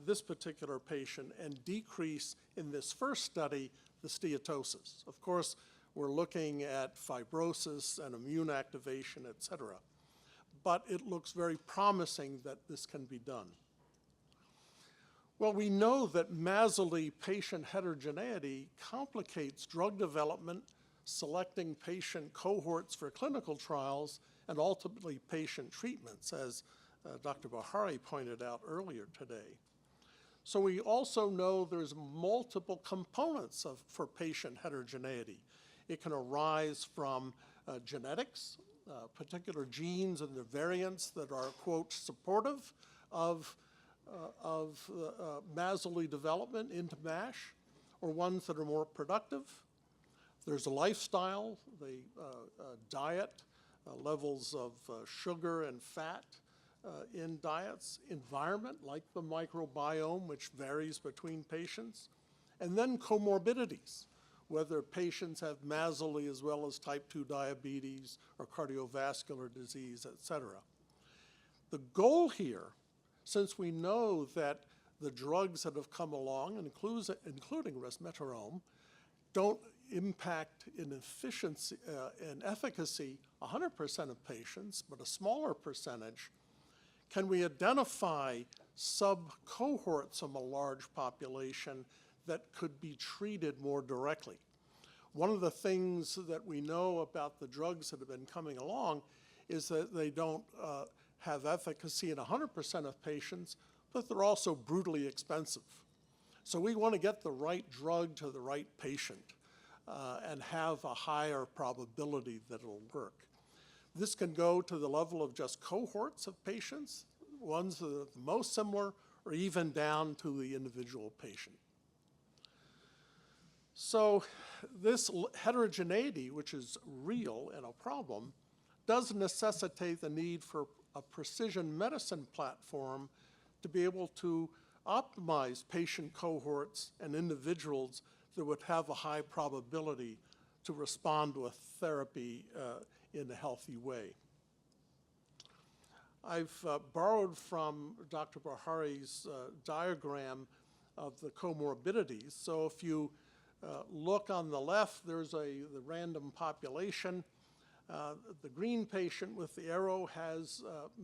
this particular patient, and decrease in this first study the steatosis. Of course, we're looking at fibrosis and immune activation, et cetera. But it looks very promising that this can be done. Well, we know that MASLD patient heterogeneity complicates drug development, selecting patient cohorts for clinical trials, and ultimately patient treatments, as Dr. Bahari pointed out earlier today. So we also know there's multiple components for patient heterogeneity. It can arise from genetics, particular genes and the variants that are, quote, supportive of MASLD development into MASH, or ones that are more productive. There's a lifestyle, the diet, levels of sugar and fat in diets, environment, like the microbiome, which varies between patients, and then comorbidities, whether patients have MASLD as well as type 2 diabetes or cardiovascular disease, et cetera. The goal here, since we know that the drugs that have come along, including resmetirom, don't impact in efficiency and efficacy 100% of patients, but a smaller percentage, can we identify sub-cohorts of a large population that could be treated more directly? One of the things that we know about the drugs that have been coming along is that they don't have efficacy in 100% of patients, but they're also brutally expensive. So we want to get the right drug to the right patient and have a higher probability that it'll work. This can go to the level of just cohorts of patients, ones that are the most similar, or even down to the individual patient. So this heterogeneity, which is real and a problem, does necessitate the need for a precision medicine platform to be able to optimize patient cohorts and individuals that would have a high probability to respond to a therapy in a healthy way. I've borrowed from Dr. Bahari's diagram of the comorbidities. So if you look on the left, there's the random population. The green patient with the arrow has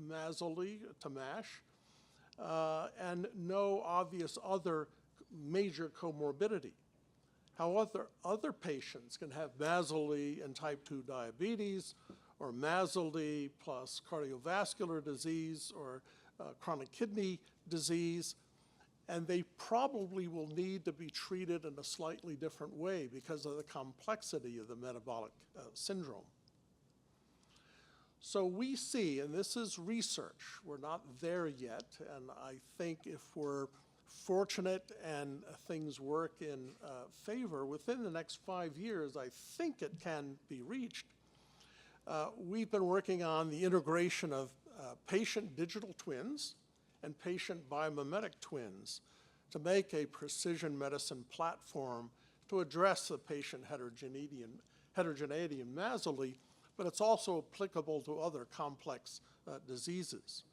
MASLD to MASH, and no obvious other major comorbidity. However, other patients can have MASLD and type 2 diabetes, or MASLD plus cardiovascular disease, or chronic kidney disease, and they probably will need to be treated in a slightly different way because of the complexity of the metabolic syndrome. So we see, and this is research, we're not there yet, and I think if we're fortunate and things work in favor, within the next 5 years, I think it can be reached. We've been working on the integration of patient digital twins and patient biomimetic twins to make a precision medicine platform to address the patient heterogeneity in MASLD, but it's also applicable to other complex diseases.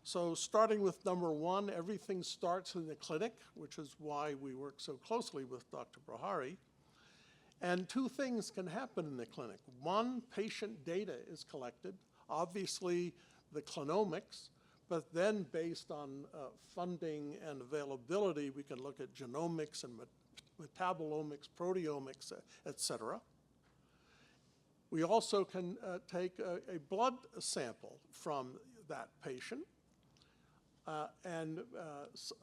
So starting with number one, everything starts in the clinic, which is why we work so closely with Dr. Bahari. And two things can happen in the clinic. One, patient data is collected, obviously the clinomics, but then based on funding and availability, we can look at genomics and metabolomics, proteomics, et cetera. We also can take a blood sample from that patient and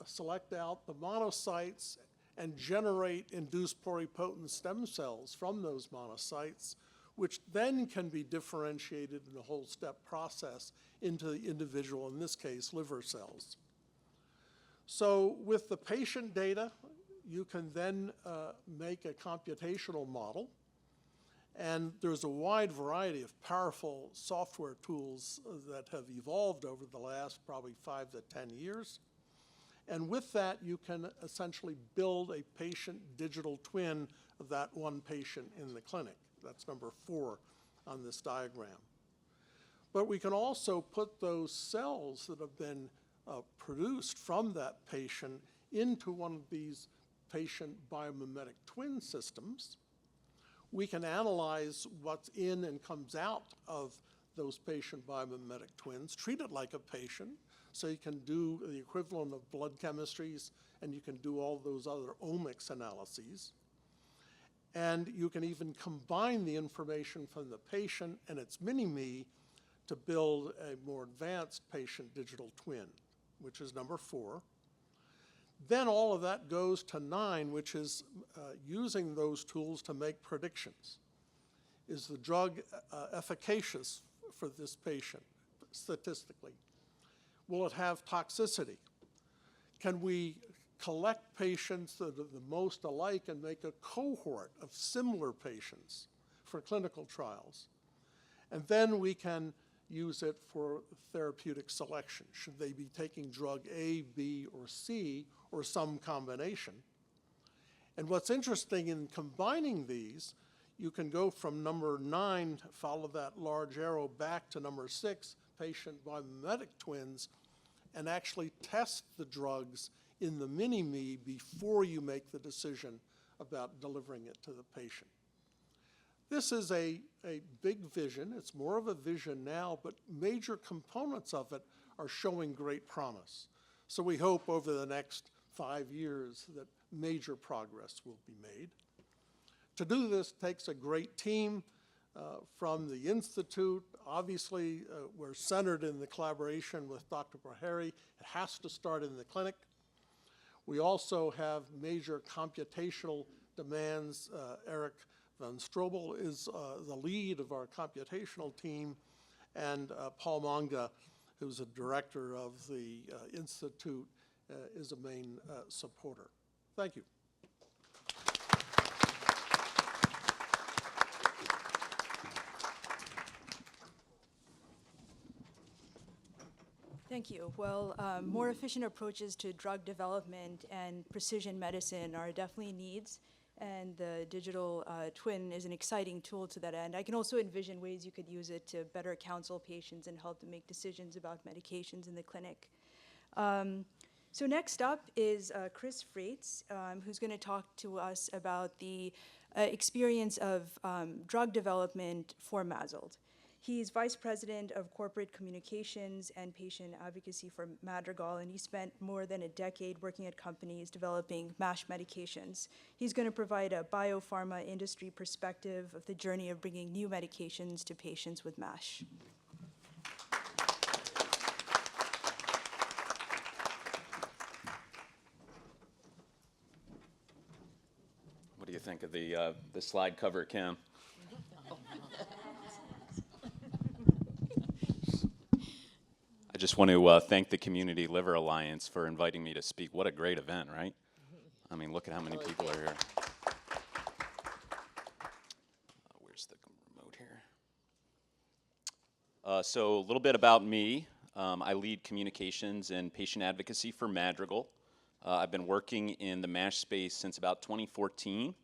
select out the monocytes and generate induced pluripotent stem cells from those monocytes, which then can be differentiated in a whole step process into the individual, in this case, liver cells. So with the patient data, you can then make a computational model. And there's a wide variety of powerful software tools that have evolved over the last probably 5 to 10 years. And with that, you can essentially build a patient digital twin of that one patient in the clinic. That's number 4 on this diagram. But we can also put those cells that have been produced from that patient into one of these patient biomimetic twin systems. We can analyze what's in and comes out of those patient biomimetic twins, treat it like a patient, so you can do the equivalent of blood chemistries, and you can do all those other omics analyses. And you can even combine the information from the patient and its mini-me to build a more advanced patient digital twin, which is number 4. Then all of that goes to 9, which is using those tools to make predictions. Is the drug efficacious for this patient statistically? Will it have toxicity? Can we collect patients that are the most alike and make a cohort of similar patients for clinical trials? And then we can use it for therapeutic selection. Should they be taking drug A, B, or C, or some combination? And what's interesting in combining these, you can go from number 9, follow that large arrow back to number 6, patient biomimetic twins, and actually test the drugs in the mini-me before you make the decision about delivering it to the patient. This is a big vision. It's more of a vision now, but major components of it are showing great promise. So we hope over the next 5 years that major progress will be made. To do this takes a great team from the Institute. Obviously, we're centered in the collaboration with Dr. Bahari. It has to start in the clinic. We also have major computational demands. Eric Van Strobel is the lead of our computational team, and Paul Monga, who's a director of the Institute, is a main supporter. Thank you. Thank you. Well, more efficient approaches to drug development and precision medicine are definitely needs, and the digital twin is an exciting tool to that end. I can also envision ways you could use it to better counsel patients and help them make decisions about medications in the clinic. So next up is Chris Freitz, who's going to talk to us about the experience of drug development for MASLD. He's Vice President of Corporate Communications and Patient Advocacy for Madrigal, and he spent more than a decade working at companies developing MASH medications. He's going to provide a biopharma industry perspective of the journey of bringing new medications to patients with MASH. What do you think of the slide cover, Kim? I just want to thank the Community Liver Alliance for inviting me to speak. What a great event, right? I mean, look at how many people are here. Where's the remote here? So a little bit about me. I lead communications and patient advocacy for Madrigal. I've been working in the MASH space since about 2014,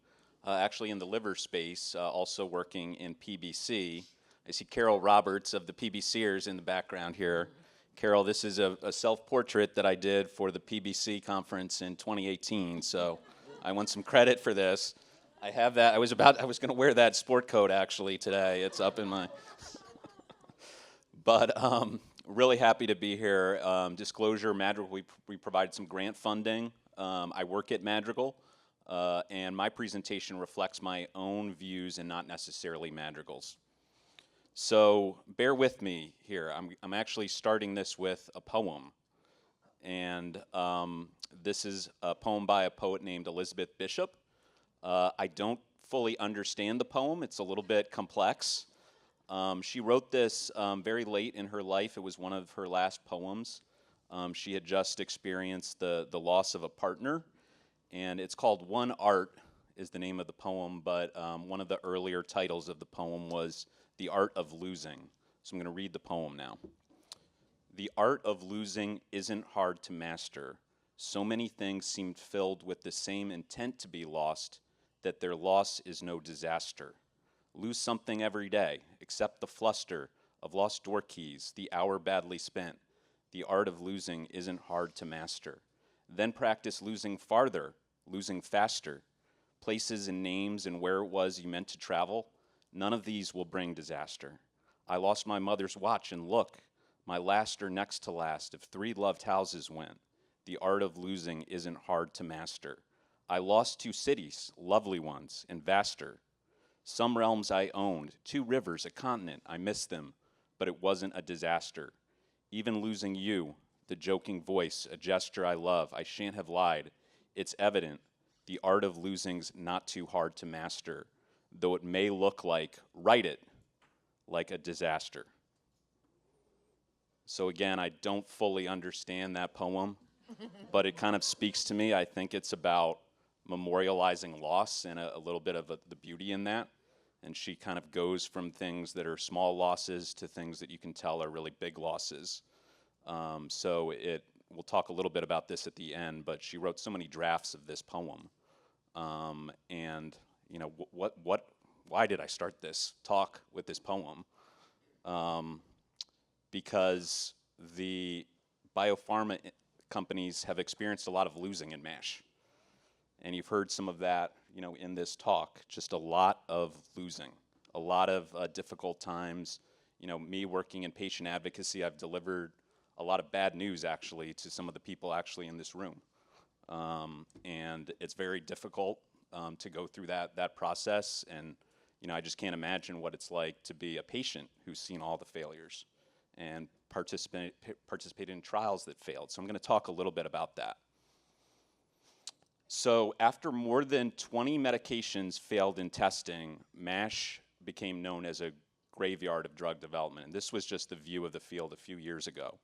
actually in the liver space, also working in PBC. I see Carol Roberts of the PBCers in the background here. Carol, this is a self-portrait that I did for the PBC conference in 2018, so I want some credit for this. I have that. I was going to wear that sport coat actually today. It's up in my. But really happy to be here. Disclosure: Madrigal, we provided some grant funding. I work at Madrigal, and my presentation reflects my own views and not necessarily Madrigal's. So bear with me here. I'm actually starting this with a poem. And this is a poem by a poet named Elizabeth Bishop. I don't fully understand the poem. It's a little bit complex. She wrote this very late in her life. It was one of her last poems. She had just experienced the loss of a partner. And it's called One Art is the name of the poem, but one of the earlier titles of the poem was The Art of Losing. So I'm going to read the poem now. The art of losing isn't hard to master. So many things seemed filled with the same intent to be lost that their loss is no disaster. Lose something every day, except the fluster of lost door keys, the hour badly spent. The art of losing isn't hard to master. Then practice losing farther, losing faster. Places and names and where it was you meant to travel. None of these will bring disaster. I lost my mother's watch, and look, my last or next to last of 3 loved houses went. The art of losing isn't hard to master. I lost 2 cities, lovely ones, and vaster. Some realms I owned, 2 rivers, a continent, I missed them, but it wasn't a disaster. Even losing you, the joking voice, a gesture I love, I shan't have lied. It's evident, the art of losing's not too hard to master. Though it may look like, write it, like a disaster. So again, I don't fully understand that poem, but it kind of speaks to me. I think it's about memorializing loss and a little bit of the beauty in that. And she kind of goes from things that are small losses to things that you can tell are really big losses. We'll talk a little bit about this at the end, but she wrote so many drafts of this poem. And you know, why did I start this talk with this poem? Because the biopharma companies have experienced a lot of losing in MASH. And you've heard some of that, you know, in this talk, just a lot of losing, a lot of difficult times. You know, me working in patient advocacy, I've delivered a lot of bad news actually to some of the people actually in this room. And it's very difficult to go through that process. And, you know, I just can't imagine what it's like to be a patient who's seen all the failures and participated in trials that failed. So I'm going to talk a little bit about that. So after more than 20 medications failed in testing, MASH became known as a graveyard of drug development. And this was just the view of the field a few years ago.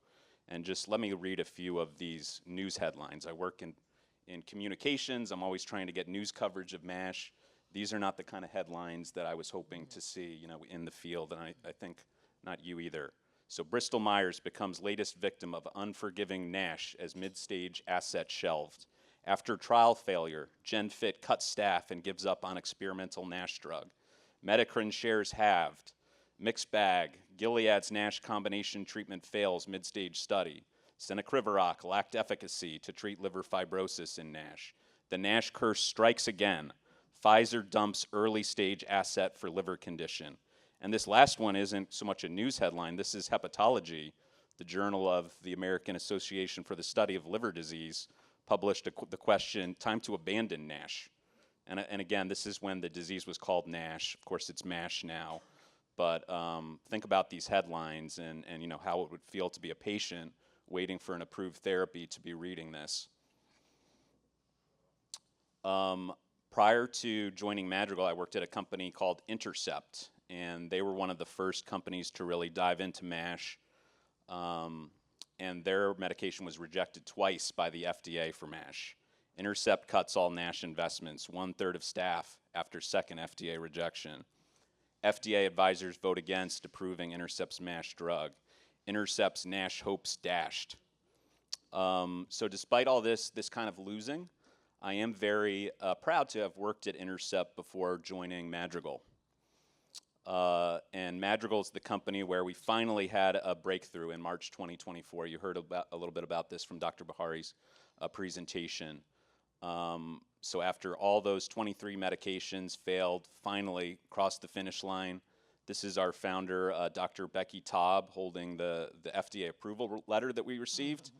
And just let me read a few of these news headlines. I work in communications. I'm always trying to get news coverage of MASH. These are not the kind of headlines that I was hoping to see, you know, in the field, and I think not you either. So Bristol Myers becomes latest victim of unforgiving NASH as mid-stage asset shelved. After trial failure, GenFit cuts staff and gives up on experimental NASH drug. Medicrin shares halved. Mixed bag. Gilead's NASH combination treatment fails mid-stage study. Cenicriviroc lacked efficacy to treat liver fibrosis in NASH. The NASH curse strikes again. Pfizer dumps early-stage asset for liver condition. And this last one isn't so much a news headline. This is Hepatology, the journal of the American Association for the Study of Liver Disease, published the question, time to abandon NASH. And again, this is when the disease was called NASH. Of course, it's MASH now. But think about these headlines and you know, how it would feel to be a patient waiting for an approved therapy to be reading this. Prior to joining Madrigal, I worked at a company called Intercept, and they were one of the first companies to really dive into MASH. And their medication was rejected twice by the FDA for MASH. Intercept cuts all NASH investments, 1/3 of staff after second FDA rejection. FDA advisors vote against approving Intercept's MASH drug. Intercept's NASH hopes dashed. So despite all this kind of losing, I am very proud to have worked at Intercept before joining Madrigal. And Madrigal is the company where we finally had a breakthrough in March 2024. You heard a little bit about this from Dr. Bahari's presentation. So after all those 23 medications failed, finally crossed the finish line. This is our founder, Dr. Becky Taub, holding the FDA approval letter that we received.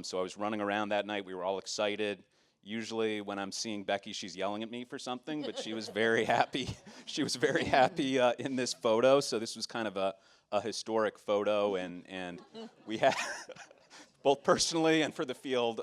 So I was running around that night. We were all excited. Usually when I'm seeing Becky, she's yelling at me for something, but she was very happy. She was very happy in this photo. So this was kind of a historic photo, and we had, both personally and for the field,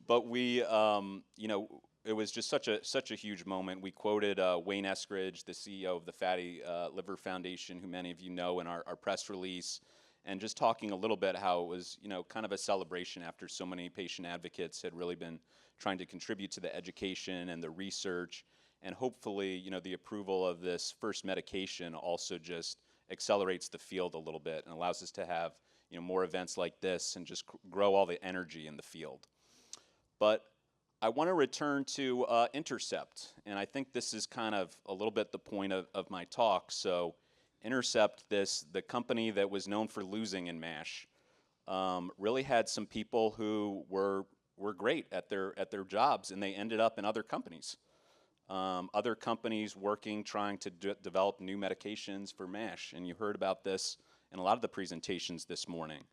but we, you know, it was just such a huge moment. We quoted Wayne Eskridge, the CEO of the Fatty Liver Foundation, who many of you know, in our press release, and just talking a little bit how it was, you know, kind of a celebration after so many patient advocates had really been trying to contribute to the education and the research, and hopefully, you know, the approval of this first medication also just accelerates the field a little bit and allows us to have, you know, more events like this and just grow all the energy in the field. But I want to return to Intercept, and I think this is kind of a little bit the point of my talk. So Intercept, the company that was known for losing in MASH, really had some people who were great at their jobs, and they ended up in other companies. Other companies working, trying to develop new medications for MASH, and you heard about this in a lot of the presentations this morning.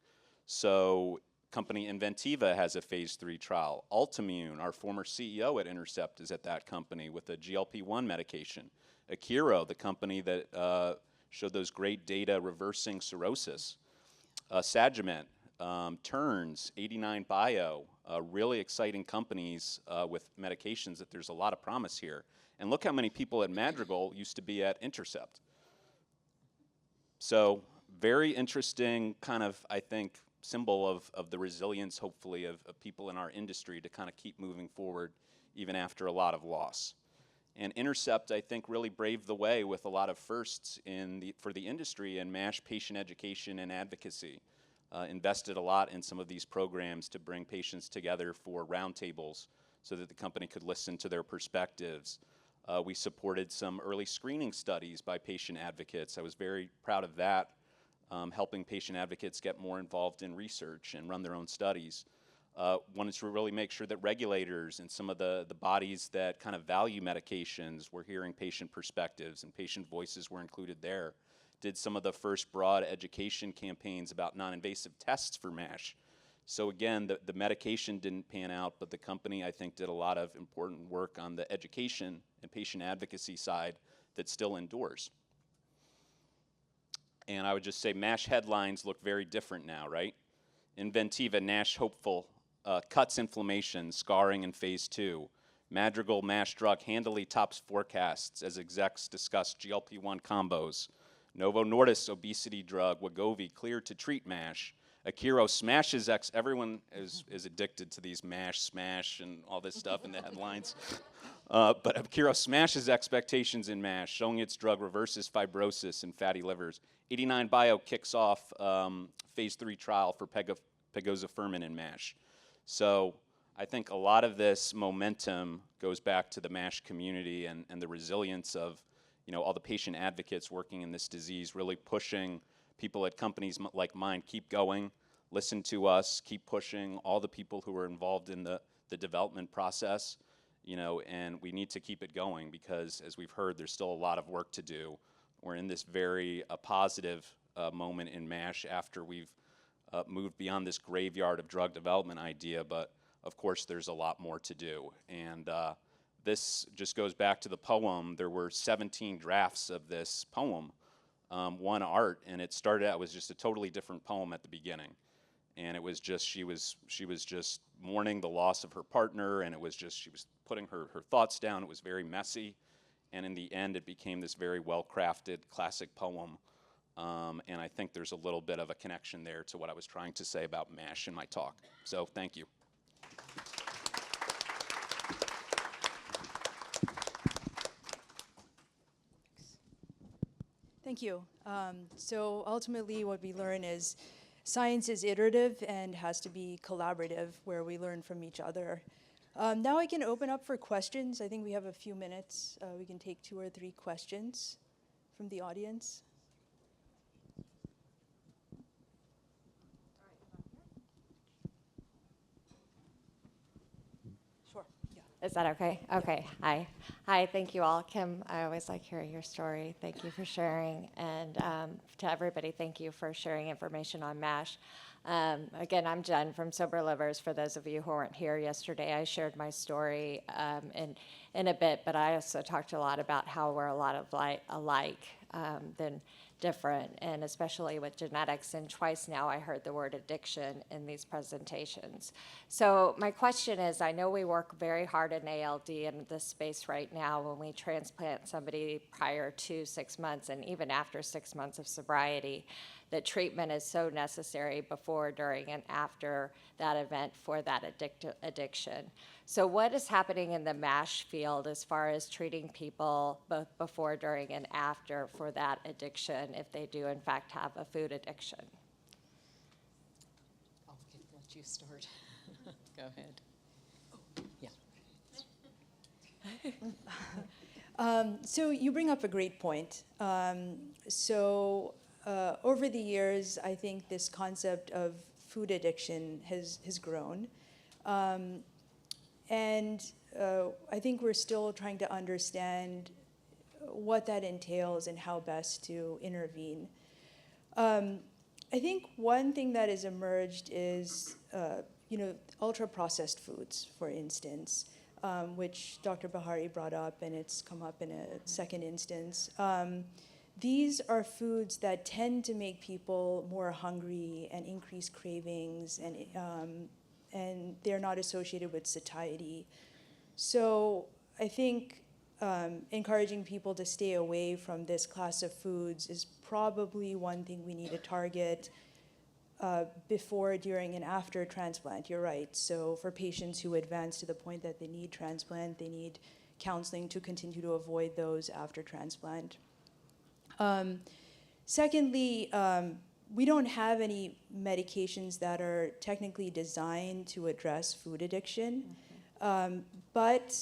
So company Inventiva has a phase 3 trial. Altimmune, our former CEO at Intercept, is at that company with a GLP-1 medication. Akero, the company that showed those great data reversing cirrhosis. Sagiment, Terns, 89 Bio, really exciting companies with medications that there's a lot of promise here. And look how many people at Madrigal used to be at Intercept. So very interesting kind of, I think, symbol of the resilience, hopefully, of people in our industry to kind of keep moving forward even after a lot of loss. And Intercept, I think, really braved the way with a lot of firsts for the industry in MASH patient education and advocacy. Invested a lot in some of these programs to bring patients together for roundtables so that the company could listen to their perspectives. We supported some early screening studies by patient advocates. I was very proud of that, helping patient advocates get more involved in research and run their own studies. Wanted to really make sure that regulators and some of the bodies that kind of value medications were hearing patient perspectives and patient voices were included there. Did some of the first broad education campaigns about non-invasive tests for MASH. So again, the medication didn't pan out, but the company, I think, did a lot of important work on the education and patient advocacy side that still endures. And I would just say MASH headlines look very different now, right? Inventiva, NASH hopeful, cuts inflammation, scarring in phase 2. Madrigal MASH drug handily tops forecasts as execs discuss GLP-1 combos. Novo Nordisk obesity drug, Wegovy, cleared to treat MASH. Akiro smashes everyone is addicted to these MASH, smash, and all this stuff in the headlines. But Akiro smashes expectations in MASH, showing its drug reverses fibrosis and fatty livers. 89 Bio kicks off phase 3 trial for pegozafermin in MASH. So I think a lot of this momentum goes back to the MASH community and the resilience of, you know, all the patient advocates working in this disease, really pushing people at companies like mine, keep going, listen to us, keep pushing all the people who are involved in the development process, you know, and we need to keep it going because, as we've heard, there's still a lot of work to do. We're in this very positive moment in MASH after we've moved beyond this graveyard of drug development idea, but of course there's a lot more to do. And this just goes back to the poem. There were 17 drafts of this poem, one art, and it started out was just a totally different poem at the beginning. And it was just, she was just mourning the loss of her partner, and it was just, she was putting her thoughts down. It was very messy. And in the end, it became this very well-crafted classic poem. And I think there's a little bit of a connection there to what I was trying to say about MASH in my talk. So thank you. Thank you. So ultimately what we learn is science is iterative and has to be collaborative, where we learn from each other. Now I can open up for questions. I think we have a few minutes. We can take 2 or 3 questions from the audience. Sure, yeah. Is that okay? Okay, hi. Hi, thank you all. Kim, I always like hearing your story. Thank you for sharing. And to everybody, thank you for sharing information on MASH. Again, I'm Jen from Sober Livers. For those of you who weren't here yesterday, I shared my story in a bit, but I also talked a lot about how we're a lot of alike than different, and especially with genetics. And twice now I heard the word addiction in these presentations. So my question is, I know we work very hard in ALD in this space right now when we transplant somebody prior to 6 months and even after 6 months of sobriety, that treatment is so necessary before, during, and after that event for that addiction. So what is happening in the MASH field as far as treating people both before, during, and after for that addiction if they do in fact have a food addiction? I'll let you start. Go ahead. Yeah. So you bring up a great point. Over the years, I think this concept of food addiction has grown. And I think we're still trying to understand what that entails and how best to intervene. I think one thing that has emerged is, ultra-processed foods, for instance, which Dr. Bahari brought up, and it's come up in a second instance. These are foods that tend to make people more hungry and increase cravings, and they're not associated with satiety. So I think encouraging people to stay away from this class of foods is probably one thing we need to target before, during, and after transplant. You're right. So for patients who advance to the point that they need transplant, they need counseling to continue to avoid those after transplant. Secondly, we don't have any medications that are technically designed to address food addiction. But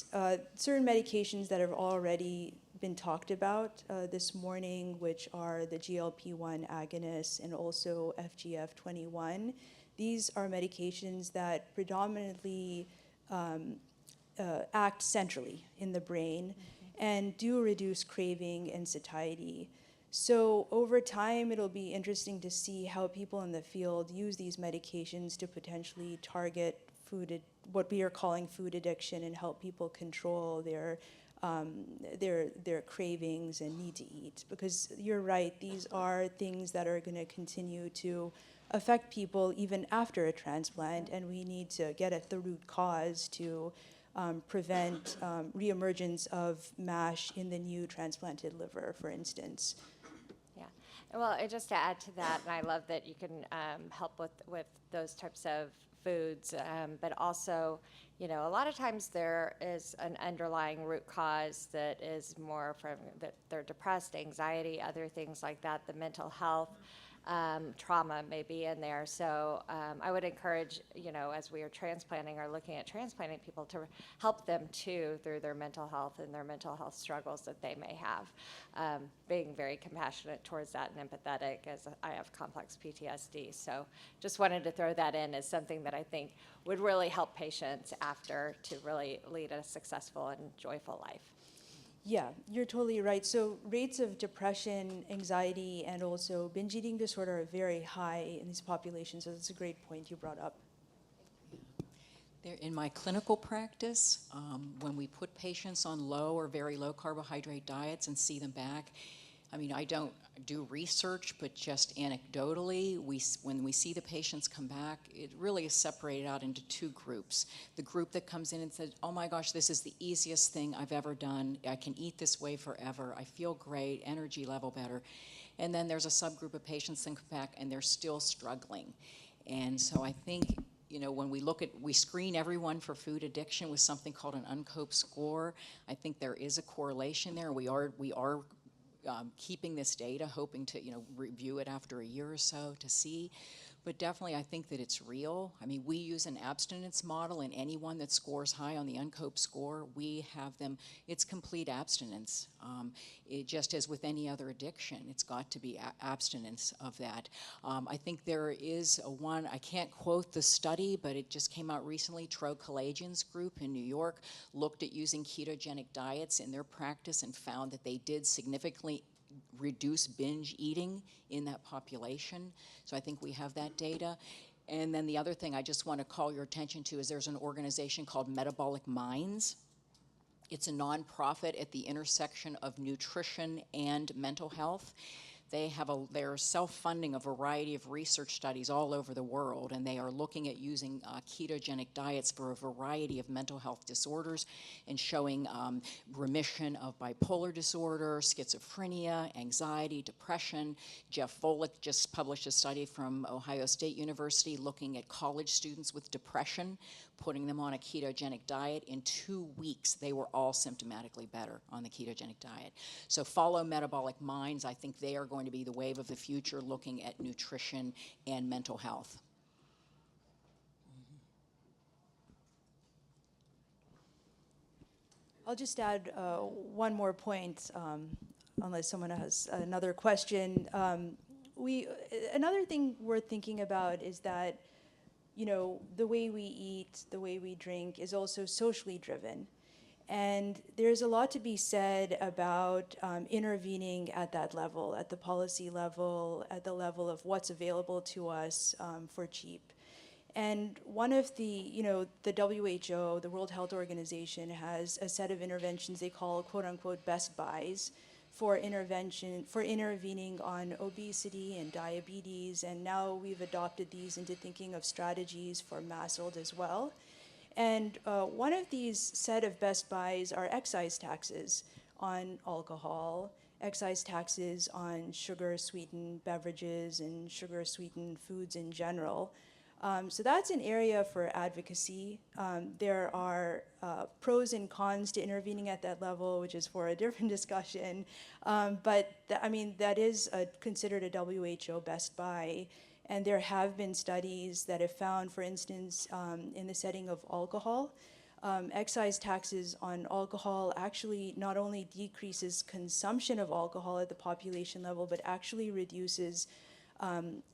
certain medications that have already been talked about this morning, which are the GLP-1 agonists and also FGF21, these are medications that predominantly act centrally in the brain and do reduce craving and satiety. So over time, it'll be interesting to see how people in the field use these medications to potentially target what we are calling food addiction, and help people control their cravings and need to eat. Because you're right, these are things that are going to continue to affect people even after a transplant, and we need to get at the root cause to prevent reemergence of MASH in the new transplanted liver, for instance. Yeah. Well, and just to add to that, and I love that you can help with those types of foods, but also, you know, a lot of times there is an underlying root cause that is more from that they're depressed, anxiety, other things like that, the mental health. Trauma may be in there. So I would encourage, you know, as we are transplanting or looking at transplanting people, to help them too through their mental health and their mental health struggles that they may have. Being very compassionate towards that and empathetic, as I have complex PTSD. So just wanted to throw that in as something that I think would really help patients after to really lead a successful and joyful life. Yeah, you're totally right. So rates of depression, anxiety, and also binge eating disorder are very high in these populations. So that's a great point you brought up. In my clinical practice, when we put patients on low or very low carbohydrate diets and see them back, I mean, I don't do research, but just anecdotally, when we see the patients come back, it really is separated out into two groups. The group that comes in and says, oh my gosh, this is the easiest thing I've ever done. I can eat this way forever. I feel great, energy level better. And then there's a subgroup of patients that come back and they're still struggling. And so I think, you know, when we screen everyone for food addiction with something called an UNCOPE score. I think there is a correlation there. We are keeping this data, hoping to, you know, review it after a year or so to see. But definitely, I think that it's real. I mean, we use an abstinence model, and anyone that scores high on the UNCOPE score, we have them, it's complete abstinence. Just as with any other addiction, it's got to be abstinence of that. I think there is one, I can't quote the study, but it just came out recently. Tro Kalayjian's group in New York looked at using ketogenic diets in their practice and found that they did significantly reduce binge eating in that population. So I think we have that data. And then the other thing I just want to call your attention to is there's an organization called Metabolic Minds. It's a nonprofit at the intersection of nutrition and mental health. They're self-funding a variety of research studies all over the world, and they are looking at using ketogenic diets for a variety of mental health disorders and showing remission of bipolar disorder, schizophrenia, anxiety, depression. Jeff Volek just published a study from Ohio State University looking at college students with depression, putting them on a ketogenic diet. In 2 weeks, they were all symptomatically better on the ketogenic diet. So follow Metabolic Minds. I think they are going to be the wave of the future looking at nutrition and mental health. I'll just add one more point, unless someone has another question. Another thing worth thinking about is that, you know, the way we eat, the way we drink is also socially driven. And there's a lot to be said about intervening at that level, at the policy level, at the level of what's available to us for cheap. And one of the, you know, the WHO, the World Health Organization, has a set of interventions they call quote unquote best buys for intervening on obesity and diabetes. And now we've adopted these into thinking of strategies for MASLD as well. And one of these set of best buys are excise taxes on alcohol, excise taxes on sugar-sweetened beverages and sugar-sweetened foods in general. So that's an area for advocacy. There are pros and cons to intervening at that level, which is for a different discussion. But I mean, that is considered a WHO best buy. And there have been studies that have found, for instance, in the setting of alcohol, excise taxes on alcohol actually not only decreases consumption of alcohol at the population level, but actually reduces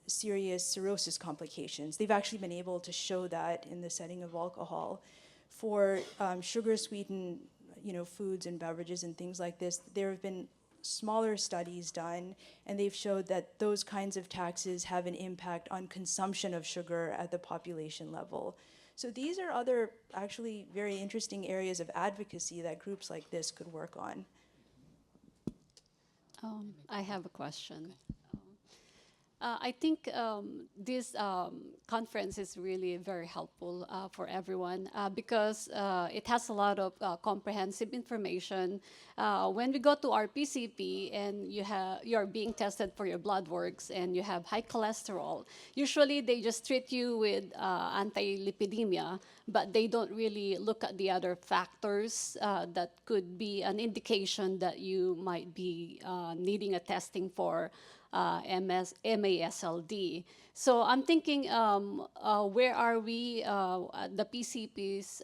serious cirrhosis complications. They've actually been able to show that in the setting of alcohol. For sugar-sweetened, foods and beverages and things like this, there have been smaller studies done, and they've showed that those kinds of taxes have an impact on consumption of sugar at the population level. So these are other actually very interesting areas of advocacy that groups like this could work on. I have a question. I think this conference is really very helpful for everyone because it has a lot of comprehensive information. When we go to our PCP and you're being tested for your blood works and you have high cholesterol, usually they just treat you with anti-lipidemia, but they don't really look at the other factors that could be an indication that you might be needing a testing for MASLD. So I'm thinking, where are we, the PCP's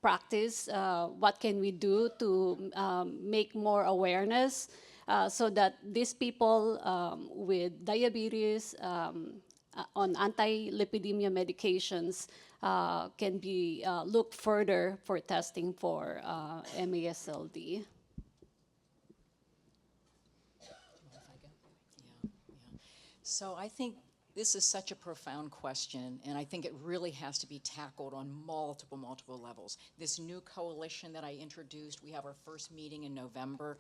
practice? What can we do to make more awareness so that these people with diabetes on anti-lipidemia medications can be looked further for testing for MASLD? So I think this is such a profound question, and I think it really has to be tackled on multiple levels. This new coalition that I introduced, we have our first meeting in November.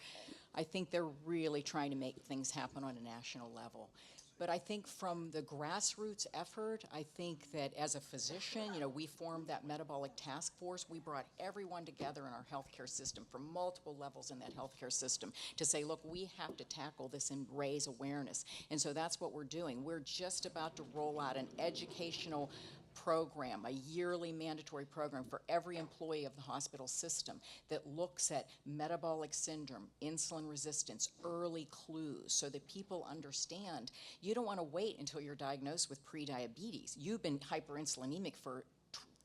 I think they're really trying to make things happen on a national level. But I think from the grassroots effort, I think that as a physician, we formed that metabolic task force. We brought everyone together in our healthcare system from multiple levels in that healthcare system to say, look, we have to tackle this and raise awareness. And so that's what we're doing. We're just about to roll out an educational program, a yearly mandatory program for every employee of the hospital system that looks at metabolic syndrome, insulin resistance, early clues, so that people understand you don't want to wait until you're diagnosed with prediabetes. You've been hyperinsulinemic for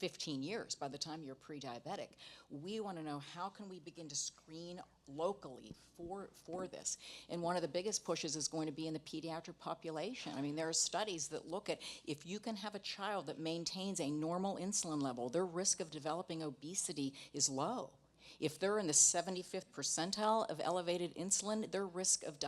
15 years by the time you're pre-diabetic. We want to know how can we begin to screen locally for this. And one of the biggest pushes is going to be in the pediatric population. I mean, there are studies that look at if you can have a child that maintains a normal insulin level, their risk of developing obesity is low. If they're in the 75th percentile of elevated insulin, their risk of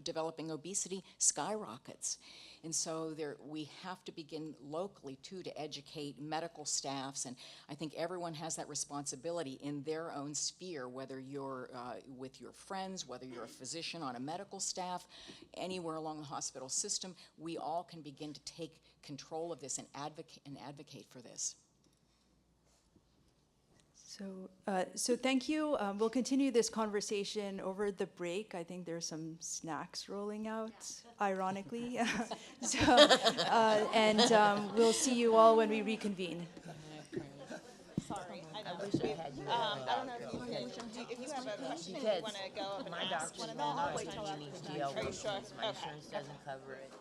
developing obesity skyrockets. And so we have to begin locally, too, to educate medical staffs. And I think everyone has that responsibility in their own sphere, whether you're with your friends, whether you're a physician on a medical staff, anywhere along the hospital system. We all can begin to take control of this and advocate for this. So thank you. We'll continue this conversation over the break. I think there's some snacks rolling out, ironically. We'll see you all when we reconvene. Sorry, I wish I had you. I don't know if you can, if you have a question and you want to go up and My ask doctor's one of been them, on wait till after. GLP-1s. Are you sure? My Okay. insurance doesn't cover it.